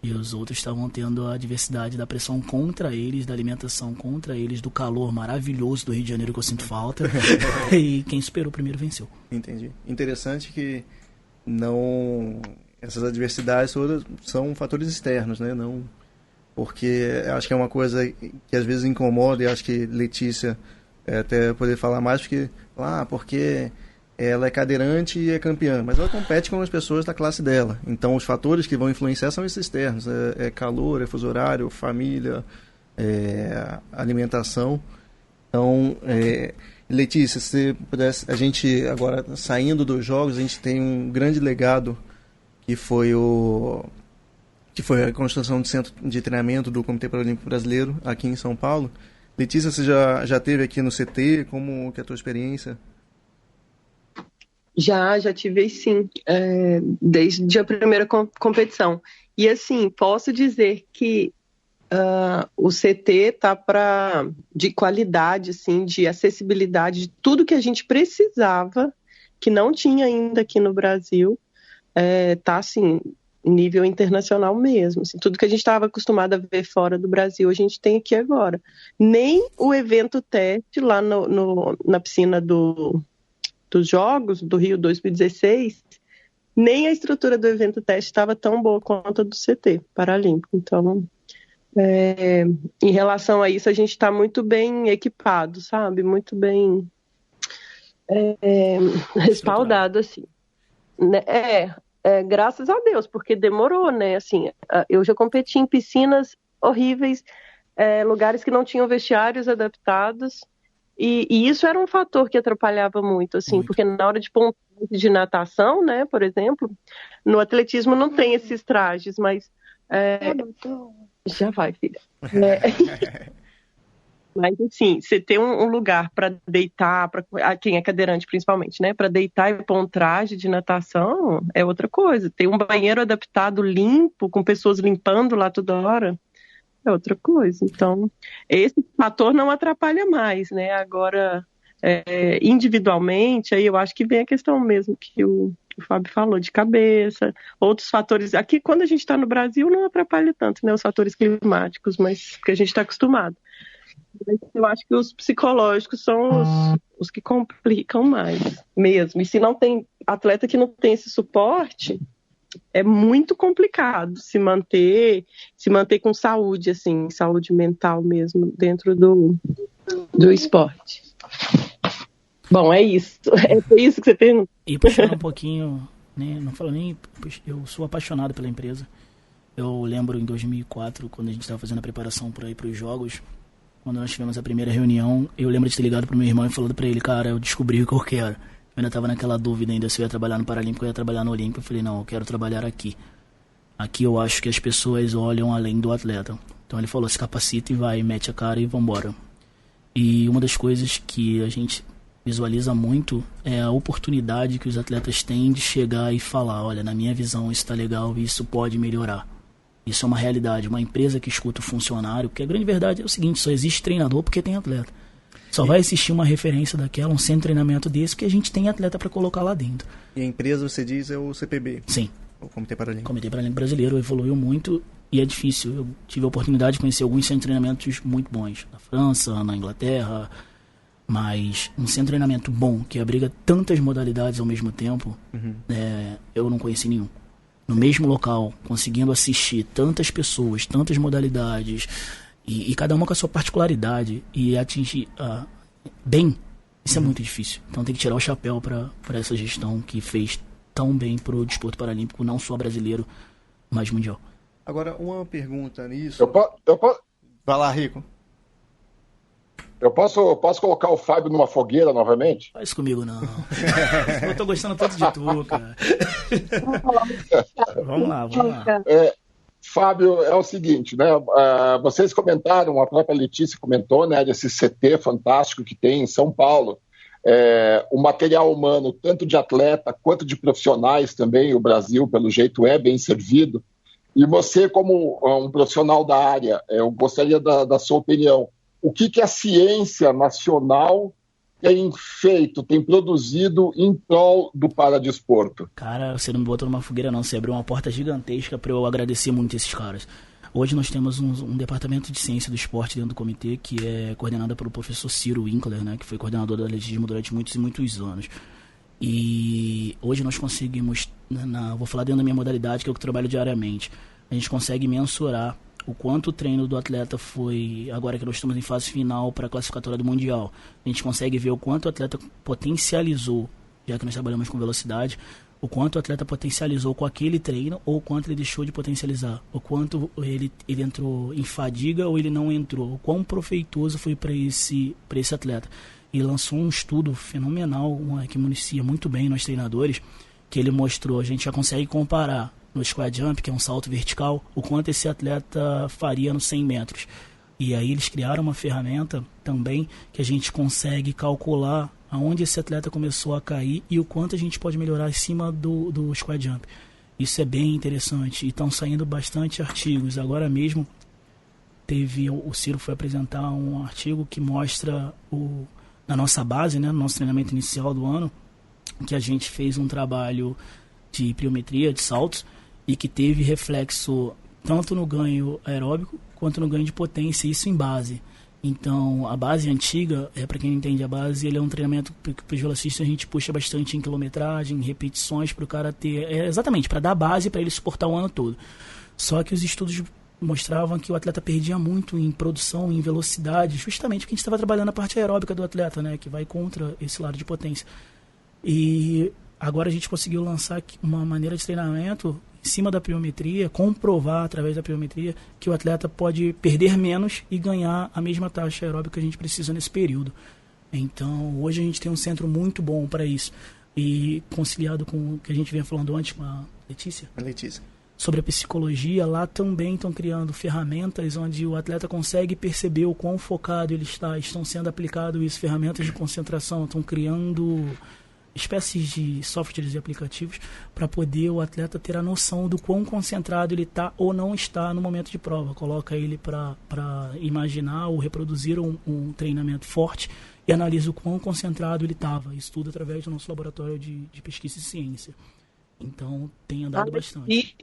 E os outros estavam tendo a diversidade da pressão contra eles, da alimentação contra eles, do calor maravilhoso do Rio de Janeiro que eu sinto falta. E quem superou primeiro venceu. Entendi. Interessante que essas adversidades todas são fatores externos, né? Não, porque acho que é uma coisa que às vezes incomoda, e acho que Letícia até poder falar mais, porque ela é cadeirante e é campeã, mas ela compete com as pessoas da classe dela. Então os fatores que vão influenciar são esses externos, calor, é fuso horário, família, alimentação. Então, Letícia, se você pudesse, a gente agora saindo dos jogos, a gente tem um grande legado que foi a construção do centro de treinamento do Comitê Paralímpico Brasileiro aqui em São Paulo. Letícia, você já esteve aqui no CT? Como que é a tua experiência? Já tive sim, desde a primeira competição. E assim, posso dizer que o CT tá de qualidade, assim, de acessibilidade, de tudo que a gente precisava, que não tinha ainda aqui no Brasil, tá assim, nível internacional mesmo. Assim, tudo que a gente estava acostumado a ver fora do Brasil, a gente tem aqui agora. Nem o evento teste lá na piscina dos Jogos do Rio 2016, nem a estrutura do evento teste estava tão boa quanto a do CT Paralímpico. Então, em relação a isso, a gente está muito bem equipado, sabe? Muito bem respaldado, assim. Graças a Deus, porque demorou, né? Assim, eu já competi em piscinas horríveis, lugares que não tinham vestiários adaptados, e isso era um fator que atrapalhava muito, assim, porque na hora de natação, né, por exemplo, no atletismo não tem esses trajes, mas... Já vai, filha. Mas, assim, você ter um lugar para deitar, quem é cadeirante principalmente, né? Para deitar e pôr um traje de natação é outra coisa. Ter um banheiro adaptado limpo, com pessoas limpando lá toda hora, é outra coisa. Então, esse fator não atrapalha mais, né? Agora, individualmente, aí eu acho que vem a questão mesmo que o Fábio falou, de cabeça, outros fatores. Aqui, quando a gente está no Brasil, não atrapalha tanto, né? Os fatores climáticos, mas porque a gente está acostumado. Eu acho que os psicológicos são os que complicam mais mesmo. E se não tem atleta que não tem esse suporte, é muito complicado se manter com saúde, assim, saúde mental mesmo, dentro do esporte. Bom, é isso. É isso que você pergunta. E puxando um pouquinho, né, não falo nem... Eu sou apaixonado pela empresa. Eu lembro em 2004, quando a gente estava fazendo a preparação para ir para os Jogos, quando nós tivemos a primeira reunião, eu lembro de ter ligado pro meu irmão e falado para ele, cara, eu descobri o que eu quero. Eu ainda estava naquela dúvida ainda se eu ia trabalhar no Paralímpico ou ia trabalhar no Olímpico. Eu falei, não, eu quero trabalhar aqui. Aqui eu acho que as pessoas olham além do atleta. Então ele falou, se capacita e vai, mete a cara e vambora. E uma das coisas que a gente visualiza muito é a oportunidade que os atletas têm de chegar e falar, olha, na minha visão isso está legal e isso pode melhorar. Isso é uma realidade. Uma empresa que escuta o funcionário, porque a grande verdade é o seguinte, só existe treinador porque tem atleta. Só vai existir uma referência daquela, um centro de treinamento desse, porque a gente tem atleta para colocar lá dentro. E a empresa, você diz, é o CPB? Sim. O Comitê Paralímpico. O Comitê Paralímpico Brasileiro evoluiu muito e é difícil. Eu tive a oportunidade de conhecer alguns centros de treinamentos muito bons. Na França, na Inglaterra, Mas um centro de treinamento bom, que abriga tantas modalidades ao mesmo tempo, eu não conheci nenhum. No mesmo local, conseguindo assistir tantas pessoas, tantas modalidades, e cada uma com a sua particularidade, e atingir bem, isso é muito difícil. Então tem que tirar o chapéu para essa gestão que fez tão bem pro desporto paralímpico, não só brasileiro, mas mundial. Agora, uma pergunta nisso. Vai lá, Rico. Eu posso colocar o Fábio numa fogueira novamente? Faz comigo, não. Eu tô gostando tanto de tu, cara. Vamos lá. Fábio, é o seguinte, né? Vocês comentaram, a própria Letícia comentou, né, desse CT fantástico que tem em São Paulo. O material humano, tanto de atleta quanto de profissionais também, o Brasil, pelo jeito, é bem servido. E você, como um profissional da área, eu gostaria da sua opinião. O que a ciência nacional tem feito, tem produzido em prol do paradesporto? Cara, você não me botou numa fogueira não, você abriu uma porta gigantesca para eu agradecer muito esses caras. Hoje nós temos um departamento de ciência do esporte dentro do comitê, que é coordenado pelo professor Ciro Winkler, né, que foi coordenador do atletismo durante muitos e muitos anos. E hoje nós conseguimos, vou falar dentro da minha modalidade, que é o que eu trabalho diariamente, a gente consegue mensurar o quanto o treino do atleta foi, agora que nós estamos em fase final para a classificatória do Mundial, a gente consegue ver o quanto o atleta potencializou, já que nós trabalhamos com velocidade, o quanto o atleta potencializou com aquele treino ou o quanto ele deixou de potencializar, o quanto ele entrou em fadiga ou ele não entrou, o quão proveitoso foi para esse atleta. E lançou um estudo fenomenal, que municia muito bem nós treinadores, que ele mostrou, a gente já consegue comparar no squat jump, que é um salto vertical, o quanto esse atleta faria nos 100 metros. E aí eles criaram uma ferramenta também que a gente consegue calcular aonde esse atleta começou a cair e o quanto a gente pode melhorar em cima do squat jump. Isso é bem interessante e estão saindo bastante artigos. Agora mesmo o Ciro foi apresentar um artigo que mostra na nossa base, né, no nosso treinamento inicial do ano, que a gente fez um trabalho de pliometria, de saltos, e que teve reflexo tanto no ganho aeróbico quanto no ganho de potência, isso em base. Então, a base antiga, para quem não entende a base, ele é um treinamento que para os velocistas a gente puxa bastante em quilometragem, em repetições, para o cara ter... exatamente, para dar base para ele suportar o ano todo. Só que os estudos mostravam que o atleta perdia muito em produção, em velocidade, justamente porque a gente estava trabalhando a parte aeróbica do atleta, né, que vai contra esse lado de potência. E agora a gente conseguiu lançar uma maneira de treinamento em cima da pliometria, comprovar através da pliometria que o atleta pode perder menos e ganhar a mesma taxa aeróbica que a gente precisa nesse período. Então, hoje a gente tem um centro muito bom para isso. E conciliado com o que a gente vinha falando antes com a Letícia. Sobre a psicologia, lá também estão criando ferramentas onde o atleta consegue perceber o quão focado ele está. Estão sendo aplicadas isso, ferramentas de concentração, estão criando espécies de softwares e aplicativos para poder o atleta ter a noção do quão concentrado ele está ou não está no momento de prova. Coloca ele para imaginar ou reproduzir um treinamento forte e analisa o quão concentrado ele estava. Isso tudo através do nosso laboratório de pesquisa e ciência. Então, tem andado bastante. E,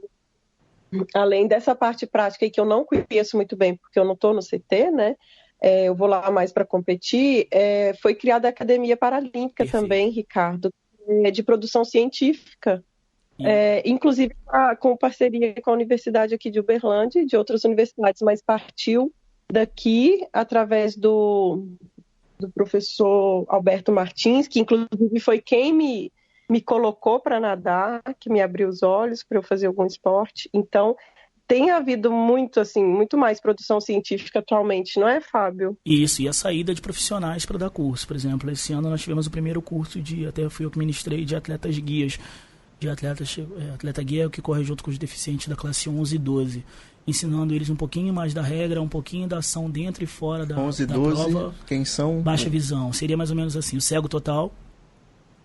além dessa parte prática aí que eu não conheço muito bem, porque eu não estou no CT, né? Eu vou lá mais para competir, foi criada a Academia Paralímpica também, Ricardo, de produção científica, inclusive com parceria com a Universidade aqui de Uberlândia e de outras universidades, mas partiu daqui através do professor Alberto Martins, que inclusive foi quem me colocou para nadar, que me abriu os olhos para eu fazer algum esporte. Então, tem havido muito mais produção científica atualmente, não é, Fábio? Isso, e a saída de profissionais para dar curso. Por exemplo, esse ano nós tivemos o primeiro curso até fui eu que ministrei, de atletas guias. Atleta guia é o que corre junto com os deficientes da classe 11 e 12. Ensinando eles um pouquinho mais da regra, um pouquinho da ação dentro e fora da 11 e 12, prova. Quem são? Baixa visão. Seria mais ou menos assim, o cego total,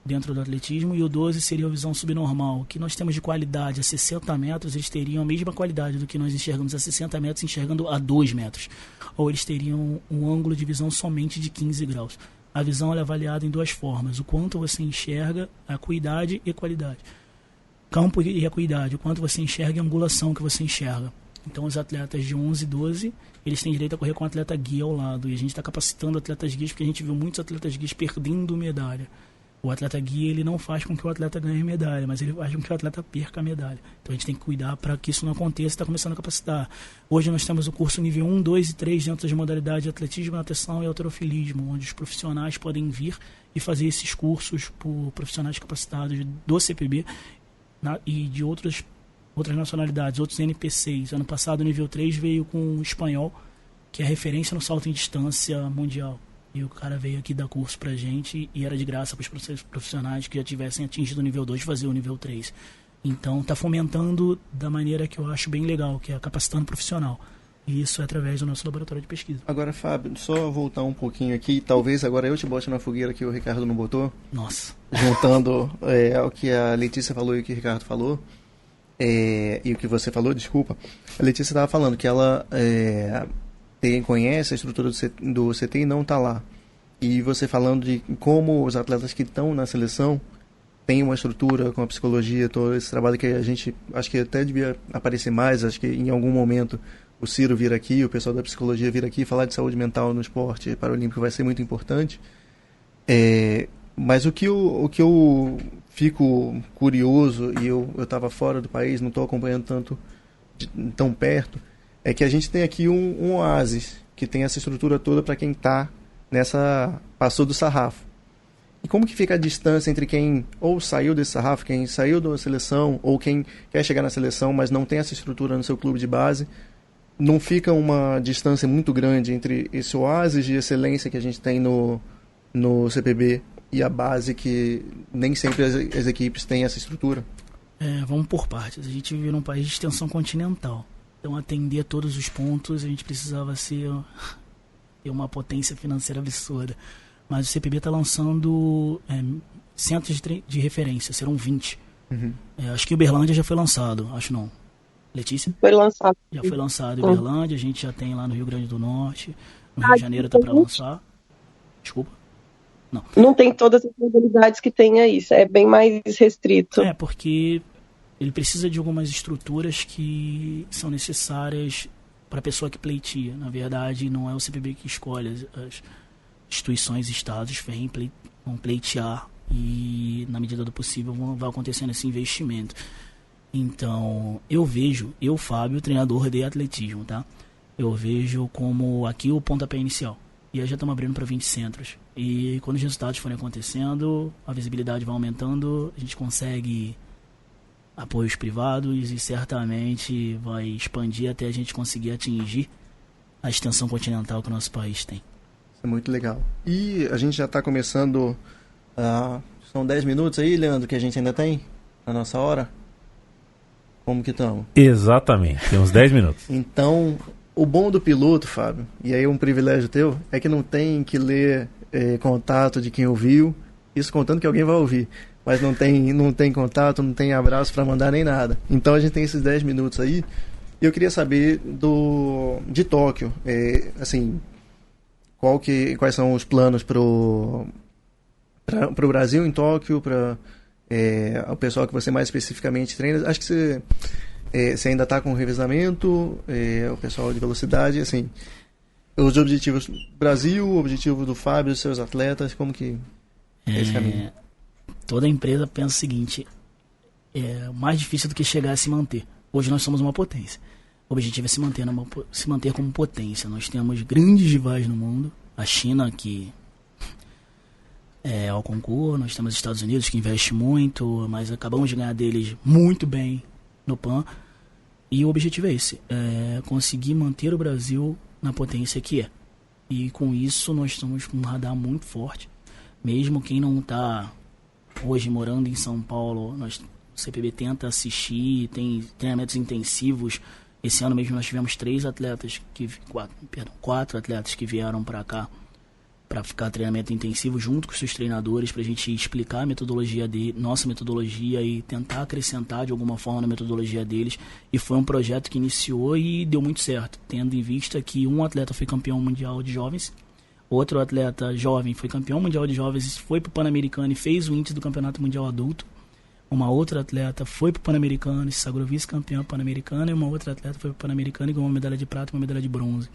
dentro do atletismo, e o 12 seria a visão subnormal. O que nós temos de qualidade a 60 metros, eles teriam a mesma qualidade do que nós enxergamos a 60 metros, enxergando a 2 metros. Ou eles teriam um ângulo de visão somente de 15 graus. A visão é avaliada em duas formas: o quanto você enxerga, a acuidade e qualidade. Campo e acuidade, o quanto você enxerga e a angulação que você enxerga. Então os atletas de 11 e 12, eles têm direito a correr com um atleta guia ao lado. E a gente está capacitando atletas guias, porque a gente viu muitos atletas guias perdendo medalha. O atleta guia, ele não faz com que o atleta ganhe medalha, mas ele faz com que o atleta perca a medalha. Então a gente tem que cuidar para que isso não aconteça e está começando a capacitar. Hoje nós temos o curso nível 1, 2 e 3 dentro das modalidades de atletismo, natação e halterofilismo, onde os profissionais podem vir e fazer esses cursos por profissionais capacitados do CPB e de outras nacionalidades, outros NPCs. Ano passado o nível 3 veio com o espanhol, que é referência no salto em distância mundial. E o cara veio aqui dar curso pra gente e era de graça para os profissionais que já tivessem atingido o nível 2 fazer o nível 3. Então tá fomentando da maneira que eu acho bem legal, que é capacitando profissional. E isso é através do nosso laboratório de pesquisa. Agora, Fábio, só voltar um pouquinho aqui, talvez agora eu te bote na fogueira que o Ricardo não botou. Nossa. Juntando o que a Letícia falou e o que o Ricardo falou. E o que você falou, desculpa. A Letícia estava falando que ela conhece a estrutura do CT e não está lá. E você falando de como os atletas que estão na seleção têm uma estrutura com a psicologia, todo esse trabalho que a gente, acho que até devia aparecer mais, acho que em algum momento o Ciro vir aqui, o pessoal da psicologia vir aqui falar de saúde mental no esporte paralímpico vai ser muito importante. Mas o que eu fico curioso, e eu estava fora do país, não estou acompanhando tão perto, é que a gente tem aqui um oásis, que tem essa estrutura toda para quem está passou do sarrafo. E como que fica a distância entre quem ou saiu desse sarrafo, quem saiu da seleção, ou quem quer chegar na seleção, mas não tem essa estrutura no seu clube de base? Não fica uma distância muito grande entre esse oásis de excelência que a gente tem no CPB e a base, que nem sempre as equipes têm essa estrutura? Vamos por partes. A gente vive num país de extensão continental. Então, atender todos os pontos, a gente precisava ter uma potência financeira absurda. Mas o CPB está lançando centros de referência, serão 20. Uhum. Acho que Uberlândia já foi lançado, acho não. Letícia? Foi lançado. Já foi lançado em Uberlândia, a gente já tem lá no Rio Grande do Norte, no Rio de Janeiro está para lançar. Desculpa. Não tem todas as modalidades que tem aí, é bem mais restrito. Porque ele precisa de algumas estruturas que são necessárias para a pessoa que pleiteia. Na verdade, não é o CPB que escolhe, as instituições e estados vão pleitear e, na medida do possível, vai acontecendo esse investimento. Então, eu, Fábio, treinador de atletismo, tá? Eu vejo como aqui o pontapé inicial. E aí já estamos abrindo para 20 centros. E quando os resultados forem acontecendo, a visibilidade vai aumentando, a gente consegue apoios privados e certamente vai expandir até a gente conseguir atingir a extensão continental que o nosso país tem. Isso é muito legal. E a gente já está começando, são 10 minutos aí, Leandro, que a gente ainda tem na nossa hora? Como que estamos? Exatamente, tem uns 10 minutos. Então, o bom do piloto, Fábio, e aí um privilégio teu, é que não tem que ler contato de quem ouviu, isso contando que alguém vai ouvir, mas não tem contato, não tem abraço para mandar nem nada. Então a gente tem esses 10 minutos aí, e eu queria saber de Tóquio, assim, quais são os planos pro Brasil em Tóquio, para o pessoal que você mais especificamente treina. Acho que você ainda está com revezamento, o pessoal de velocidade, assim, os objetivos do Brasil, o objetivo do Fábio, dos seus atletas, como que é esse caminho? Toda empresa pensa o seguinte, mais difícil do que chegar a se manter. Hoje nós somos uma potência. O objetivo é se manter como potência. Nós temos grandes rivais no mundo, a China, que ao concurso, nós temos os Estados Unidos, que investe muito, mas acabamos de ganhar deles muito bem no PAN, e o objetivo é esse, conseguir manter o Brasil na potência que é. E com isso nós estamos com um radar muito forte. Mesmo quem não está hoje morando em São Paulo, o CPB tenta assistir, tem treinamentos intensivos. Esse ano mesmo nós tivemos 4 atletas que vieram para cá para ficar treinamento intensivo junto com os seus treinadores, para a gente explicar a metodologia nossa metodologia e tentar acrescentar de alguma forma na metodologia deles. E foi um projeto que iniciou e deu muito certo, tendo em vista que um atleta foi campeão mundial de jovens, outro atleta jovem foi campeão mundial de jovens, foi para o Pan-Americano e fez o índice do Campeonato Mundial Adulto. Uma outra atleta foi pro Pan-Americano, se sagrou vice-campeã Pan-Americana, e uma outra atleta foi pro Pan-Americano e ganhou uma medalha de prata e uma medalha de bronze.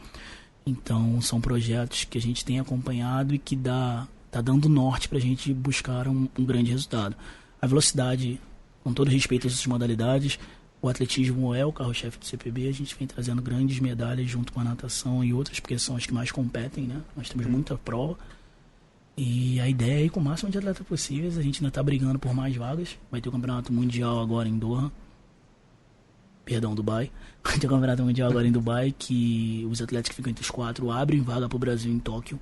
Então, são projetos que a gente tem acompanhado e que tá dando norte pra gente buscar um grande resultado. A velocidade, com todo respeito às outras modalidades, o atletismo é o carro-chefe do CPB, a gente vem trazendo grandes medalhas junto com a natação e outras, porque são as que mais competem, né? Nós temos muita prova. E a ideia é ir com o máximo de atletas possíveis. A gente ainda está brigando por mais vagas. Vai ter o campeonato mundial agora em Doha. Perdão, Dubai. Vai ter o campeonato mundial agora em Dubai, que os atletas que ficam entre os 4 abrem vaga para o Brasil em Tóquio.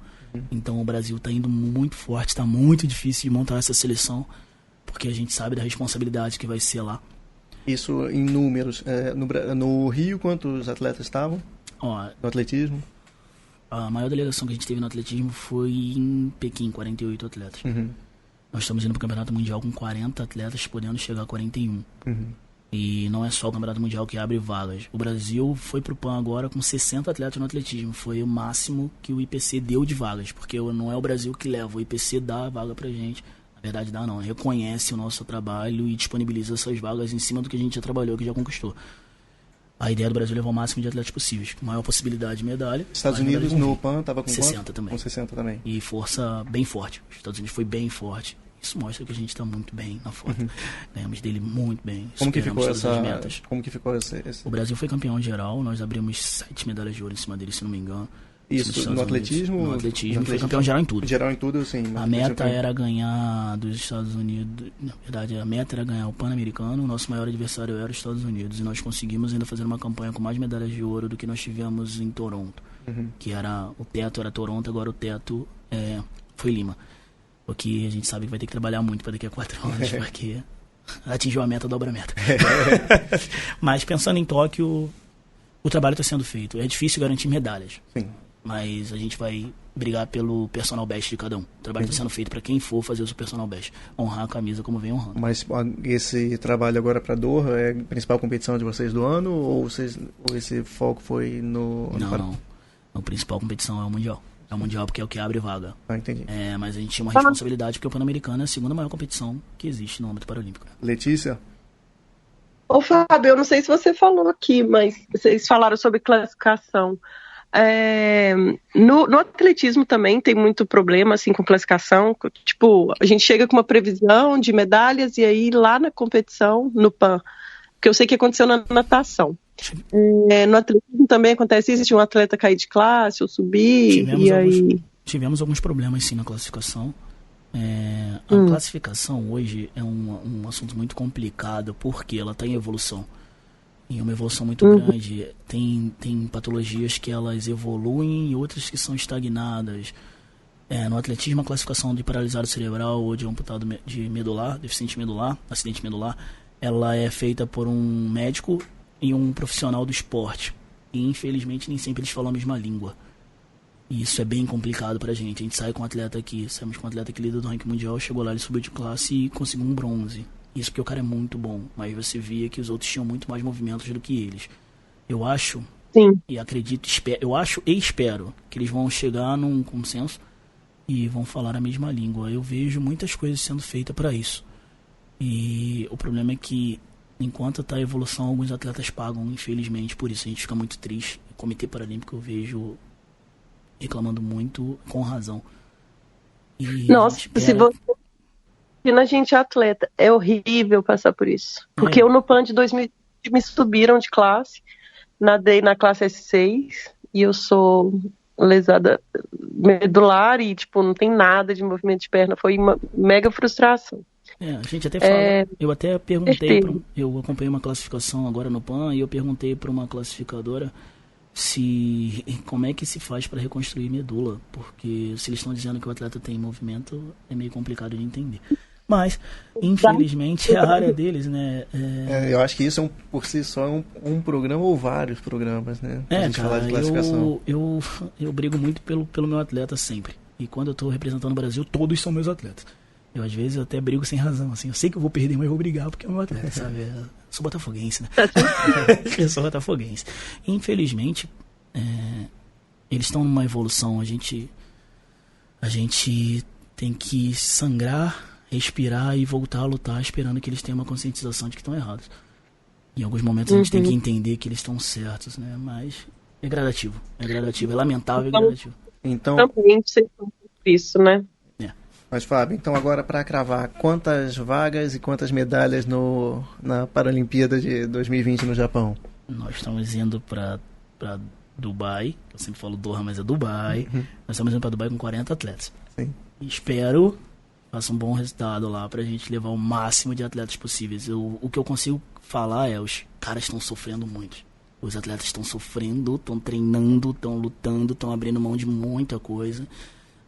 Então o Brasil está indo muito forte. Está muito difícil de montar essa seleção, porque a gente sabe da responsabilidade que vai ser lá. Isso em números. No Rio, quantos atletas estavam? No atletismo? A maior delegação que a gente teve no atletismo foi em Pequim, 48 atletas. Nós estamos indo para o Campeonato Mundial com 40 atletas, podendo chegar a 41. E não é só o Campeonato Mundial que abre vagas. O Brasil foi para o PAN agora com 60 atletas no atletismo. Foi o máximo que o IPC deu de vagas, porque não é o Brasil que leva, o IPC dá a vaga para a gente. Na verdade dá não, reconhece o nosso trabalho e disponibiliza essas vagas em cima do que a gente já trabalhou, que já conquistou. A ideia do Brasil é levar o máximo de atletas possíveis, com maior possibilidade de medalha. Estados Unidos no PAN estava com 60 quanto? também. Com 60 também. E força bem forte. Os Estados Unidos foi bem forte. Isso mostra que a gente está muito bem na foto. Ganhamos dele muito bem. Como que ficou essa metas. Como que ficou esse... O Brasil foi campeão geral. Nós abrimos 7 medalhas de ouro em cima dele, se não me engano. Isso no atletismo? No atletismo, foi campeão geral em tudo. Geral em tudo, sim. A meta era ganhar dos Estados Unidos. Na verdade, a meta era ganhar o Pan-Americano. O nosso maior adversário era os Estados Unidos. E nós conseguimos ainda fazer uma campanha com mais medalhas de ouro do que nós tivemos em Toronto. Que era... O teto era Toronto, agora o teto foi Lima. Porque a gente sabe que vai ter que trabalhar muito para daqui a 4 anos, porque atingiu a meta, dobra a meta. Mas pensando em Tóquio, o trabalho está sendo feito. É difícil garantir medalhas. Sim. Mas a gente vai brigar pelo personal best de cada um. O trabalho está sendo feito para quem for fazer o seu personal best. Honrar a camisa como vem honrando. Mas esse trabalho agora para Doha é a principal competição de vocês do ano? Ou esse foco foi no... Não. A principal competição é o Mundial. É o Mundial porque é o que abre vaga. Entendi. Mas a gente tinha uma responsabilidade porque o Pan-Americano é a segunda maior competição que existe no âmbito paralímpico. Letícia? Ô Fábio, eu não sei se você falou aqui, mas vocês falaram sobre classificação. No atletismo também tem muito problema assim, com classificação. Tipo, a gente chega com uma previsão de medalhas e aí lá na competição, no PAN, que eu sei que aconteceu na natação. No atletismo também acontece isso, de um atleta cair de classe ou subir. Tivemos alguns problemas sim na classificação. A classificação hoje é um assunto muito complicado porque ela está em evolução. E uma evolução muito grande. Tem patologias que elas evoluem e outras que são estagnadas. No atletismo, a classificação de paralisado cerebral ou de amputado de medular, deficiente medular, acidente medular, ela é feita por um médico e um profissional do esporte. E infelizmente nem sempre eles falam a mesma língua. E isso é bem complicado pra gente. A gente sai com um atleta aqui, saímos com um atleta que líder do ranking mundial, chegou lá, ele subiu de classe e conseguiu um bronze. Isso porque o cara é muito bom, mas você via que os outros tinham muito mais movimentos do que eles. Eu acho, e acredito, eu acho e espero que eles vão chegar num consenso e vão falar a mesma língua. Eu vejo muitas coisas sendo feitas para isso. E o problema é que, enquanto está a evolução, alguns atletas pagam, infelizmente, por isso. A gente fica muito triste. O Comitê Paralímpico eu vejo reclamando muito, com razão. Nossa, se você... A gente é atleta, é horrível passar por isso. Porque eu no PAN de 2020 me subiram de classe, nadei na classe S6 e eu sou lesada medular e tipo, não tem nada de movimento de perna. Foi uma mega frustração. A gente até fala, eu até perguntei, eu acompanhei uma classificação agora no PAN e eu perguntei para uma classificadora como é que se faz para reconstruir medula, porque se eles estão dizendo que o atleta tem movimento, é meio complicado de entender. Mas, infelizmente, é a área deles, né? Eu acho que isso por si só é um programa ou vários programas, né? Pra gente falar de classificação. Eu brigo muito pelo meu atleta sempre. E quando eu estou representando o Brasil, todos são meus atletas. Eu, às vezes, até brigo sem razão. Assim, eu sei que eu vou perder, mas eu vou brigar porque é o meu atleta, sabe? Eu sou botafoguense, né? Eu sou botafoguense. Infelizmente, eles estão numa evolução. A gente tem que sangrar respirar e voltar a lutar, esperando que eles tenham uma conscientização de que estão errados. Em alguns momentos a gente tem que entender que eles estão certos, né? Mas é gradativo, é lamentável e gradativo. Então, também sei isso, né? Mas, Fábio, então agora para cravar, quantas vagas e quantas medalhas na Paralimpíada de 2020 no Japão? Nós estamos indo para Dubai, eu sempre falo Doha, mas é Dubai. Nós estamos indo para Dubai com 40 atletas. Sim. Espero faça um bom resultado lá pra gente levar o máximo de atletas possíveis. O que eu consigo falar é, os caras estão sofrendo muito. Os atletas estão sofrendo, estão treinando, estão lutando, estão abrindo mão de muita coisa.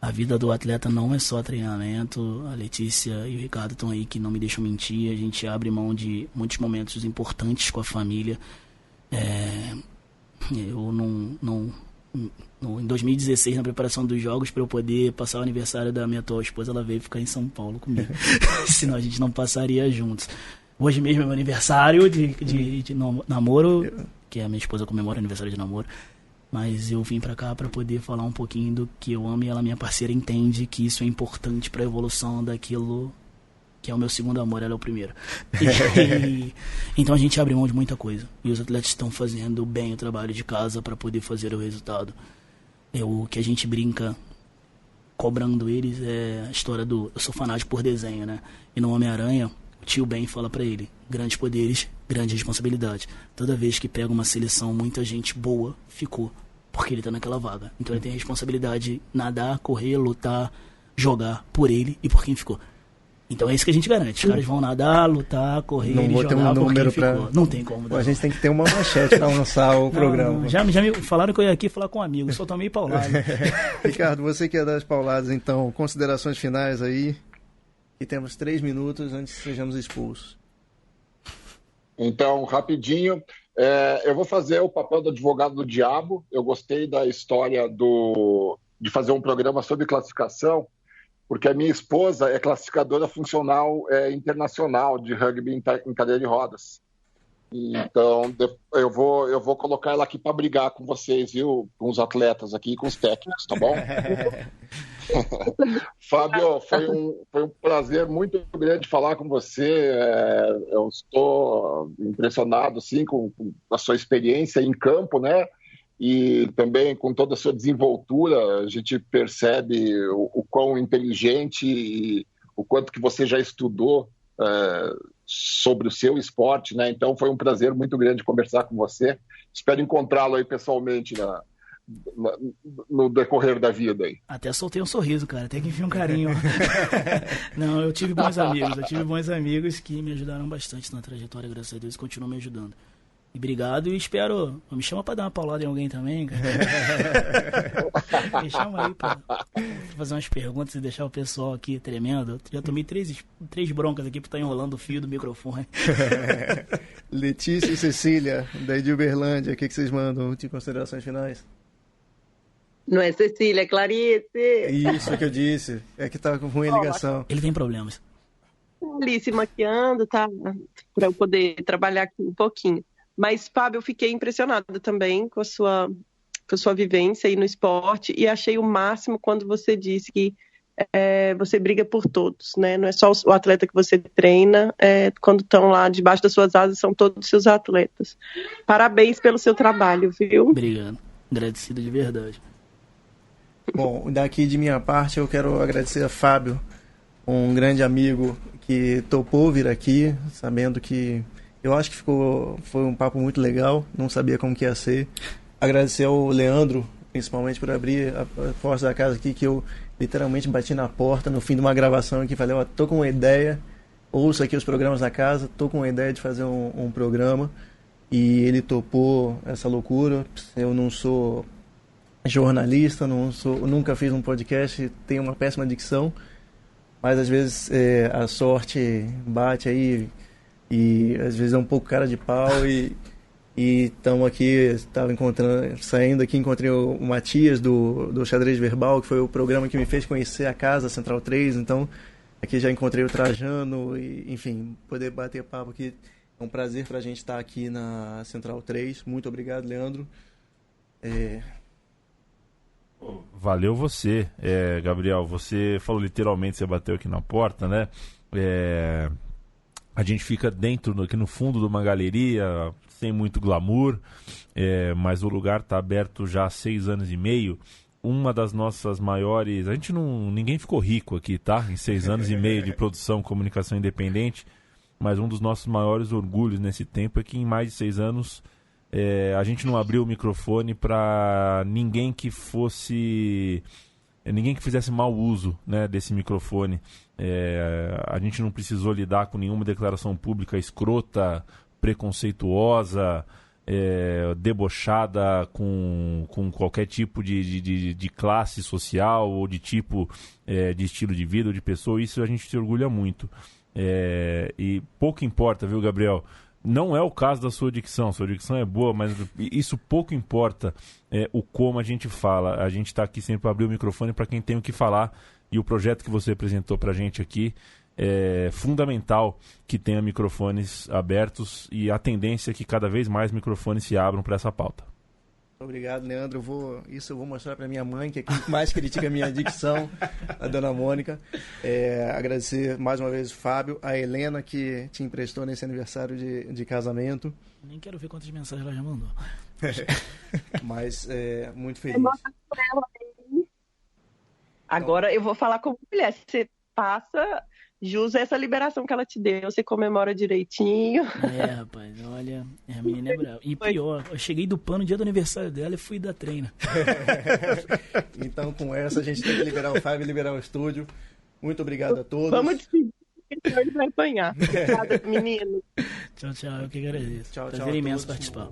A vida do atleta não é só treinamento. A Letícia e o Ricardo estão aí que não me deixam mentir. A gente abre mão de muitos momentos importantes com a família. Eu em 2016, na preparação dos jogos, para eu poder passar o aniversário da minha atual esposa, ela veio ficar em São Paulo comigo. Senão a gente não passaria juntos. Hoje mesmo é meu aniversário de namoro, que a minha esposa comemora o aniversário de namoro. Mas eu vim pra cá pra poder falar um pouquinho do que eu amo, e ela, minha parceira, entende que isso é importante pra evolução daquilo que é o meu segundo amor, ela é o primeiro. Então a gente abre mão de muita coisa. E os atletas estão fazendo bem o trabalho de casa pra poder fazer o resultado. O que a gente brinca cobrando eles é a história do... Eu sou fanático por desenho, né? E no Homem-Aranha, o tio Ben fala pra ele: grandes poderes, grande responsabilidade. Toda vez que pega uma seleção, muita gente boa ficou, porque ele tá naquela vaga. Então ele tem a responsabilidade de nadar, correr, lutar, jogar por ele e por quem ficou. Então é isso que a gente garante. Os caras vão nadar, lutar, correr e jogar por quem ficou. Não tem como. A gente tem que ter uma manchete pra lançar o programa. Já me falaram que eu ia aqui falar com um amigo, só tomei paulada. Ricardo, você que é das pauladas, então, considerações finais aí. E temos 3 minutos antes que sejamos expulsos. Então, rapidinho, eu vou fazer o papel do advogado do diabo. Eu gostei da história de fazer um programa sobre classificação, porque a minha esposa é classificadora funcional internacional de rugby em cadeira de rodas. Então, eu vou colocar ela aqui para brigar com vocês, viu? Com os atletas aqui e com os técnicos, tá bom? Fábio, foi um prazer muito grande falar com você. Eu estou impressionado, sim, com a sua experiência em campo, né? E também com toda a sua desenvoltura. A gente percebe o quão inteligente e o quanto que você já estudou sobre o seu esporte, né? Então foi um prazer muito grande conversar com você. Espero encontrá-lo aí pessoalmente no decorrer da vida aí. Até soltei um sorriso, cara. Tem que enfiar um carinho. Não, eu tive bons amigos que me ajudaram bastante na trajetória, graças a Deus, e continuam me ajudando. E obrigado, e espero... Me chama pra dar uma paulada em alguém também, cara. Me chama aí pra fazer umas perguntas e deixar o pessoal aqui tremendo. Já tomei 3 broncas aqui por estar enrolando o fio do microfone. Letícia e Cecília, daí de Uberlândia, o que vocês mandam de considerações finais? Não é Cecília, é Clarice. Isso que eu disse. É que tá com ruim a ligação. Ele tem problemas. Ali se maquiando, tá? Pra eu poder trabalhar aqui um pouquinho. Mas, Fábio, eu fiquei impressionada também com a sua vivência aí no esporte, e achei o máximo quando você disse que você briga por todos, né? Não é só o atleta que você treina, quando estão lá debaixo das suas asas, são todos os seus atletas. Parabéns pelo seu trabalho, viu? Obrigado. Agradecido de verdade. Bom, daqui de minha parte eu quero agradecer a Fábio, um grande amigo que topou vir aqui, sabendo que eu acho que foi um papo muito legal, não sabia como que ia ser. Agradecer ao Leandro, principalmente, por abrir a porta da casa aqui, que eu literalmente bati na porta no fim de uma gravação aqui, falei, tô com uma ideia, ouço aqui os programas da casa, tô com uma ideia de fazer um programa, e ele topou essa loucura. Eu não sou jornalista, nunca fiz um podcast, tenho uma péssima dicção, mas às vezes a sorte bate aí, e às vezes é um pouco cara de pau, e estamos aqui, estava saindo aqui, encontrei o Matias do Xadrez Verbal, que foi o programa que me fez conhecer a casa, Central 3, então aqui já encontrei o Trajano, e enfim, poder bater papo aqui, é um prazer para a gente estar aqui na Central 3, muito obrigado, Leandro. Valeu você, Gabriel, você falou literalmente, você bateu aqui na porta, né? A gente fica aqui no fundo de uma galeria, sem muito glamour, mas o lugar está aberto já há 6 anos e meio. Uma das nossas maiores... Ninguém ficou rico aqui, tá? Em 6 anos e meio de produção, comunicação independente, mas um dos nossos maiores orgulhos nesse tempo é que em mais de 6 anos a gente não abriu o microfone para ninguém que fizesse mau uso, né, desse microfone. A gente não precisou lidar com nenhuma declaração pública escrota, preconceituosa, debochada com qualquer tipo de classe social ou de tipo de estilo de vida ou de pessoa. Isso a gente se orgulha muito. E pouco importa, viu, Gabriel? Não é o caso da sua dicção é boa, mas isso pouco importa o como a gente fala. A gente está aqui sempre para abrir o microfone para quem tem o que falar, e o projeto que você apresentou para a gente aqui é fundamental que tenha microfones abertos, e a tendência é que cada vez mais microfones se abram para essa pauta. Obrigado, Leandro. Eu vou mostrar para minha mãe, que é quem mais critica a minha dicção, a dona Mônica. Agradecer mais uma vez o Fábio, a Helena, que te emprestou nesse aniversário de casamento. Nem quero ver quantas mensagens ela já mandou. Mas muito feliz. Agora eu vou falar como mulher. Você passa jus a essa liberação que ela te deu, você comemora direitinho. Rapaz, olha, a menina é brava. E pior, eu cheguei do PAN no dia do aniversário dela e fui da treina. Então, com essa, a gente tem que liberar o Fábio e liberar o estúdio. Muito obrigado a todos. Vamos despedir, porque ele vai apanhar. Obrigada, menino. Tchau, eu que agradeço. Tchau, Prazer imenso participar.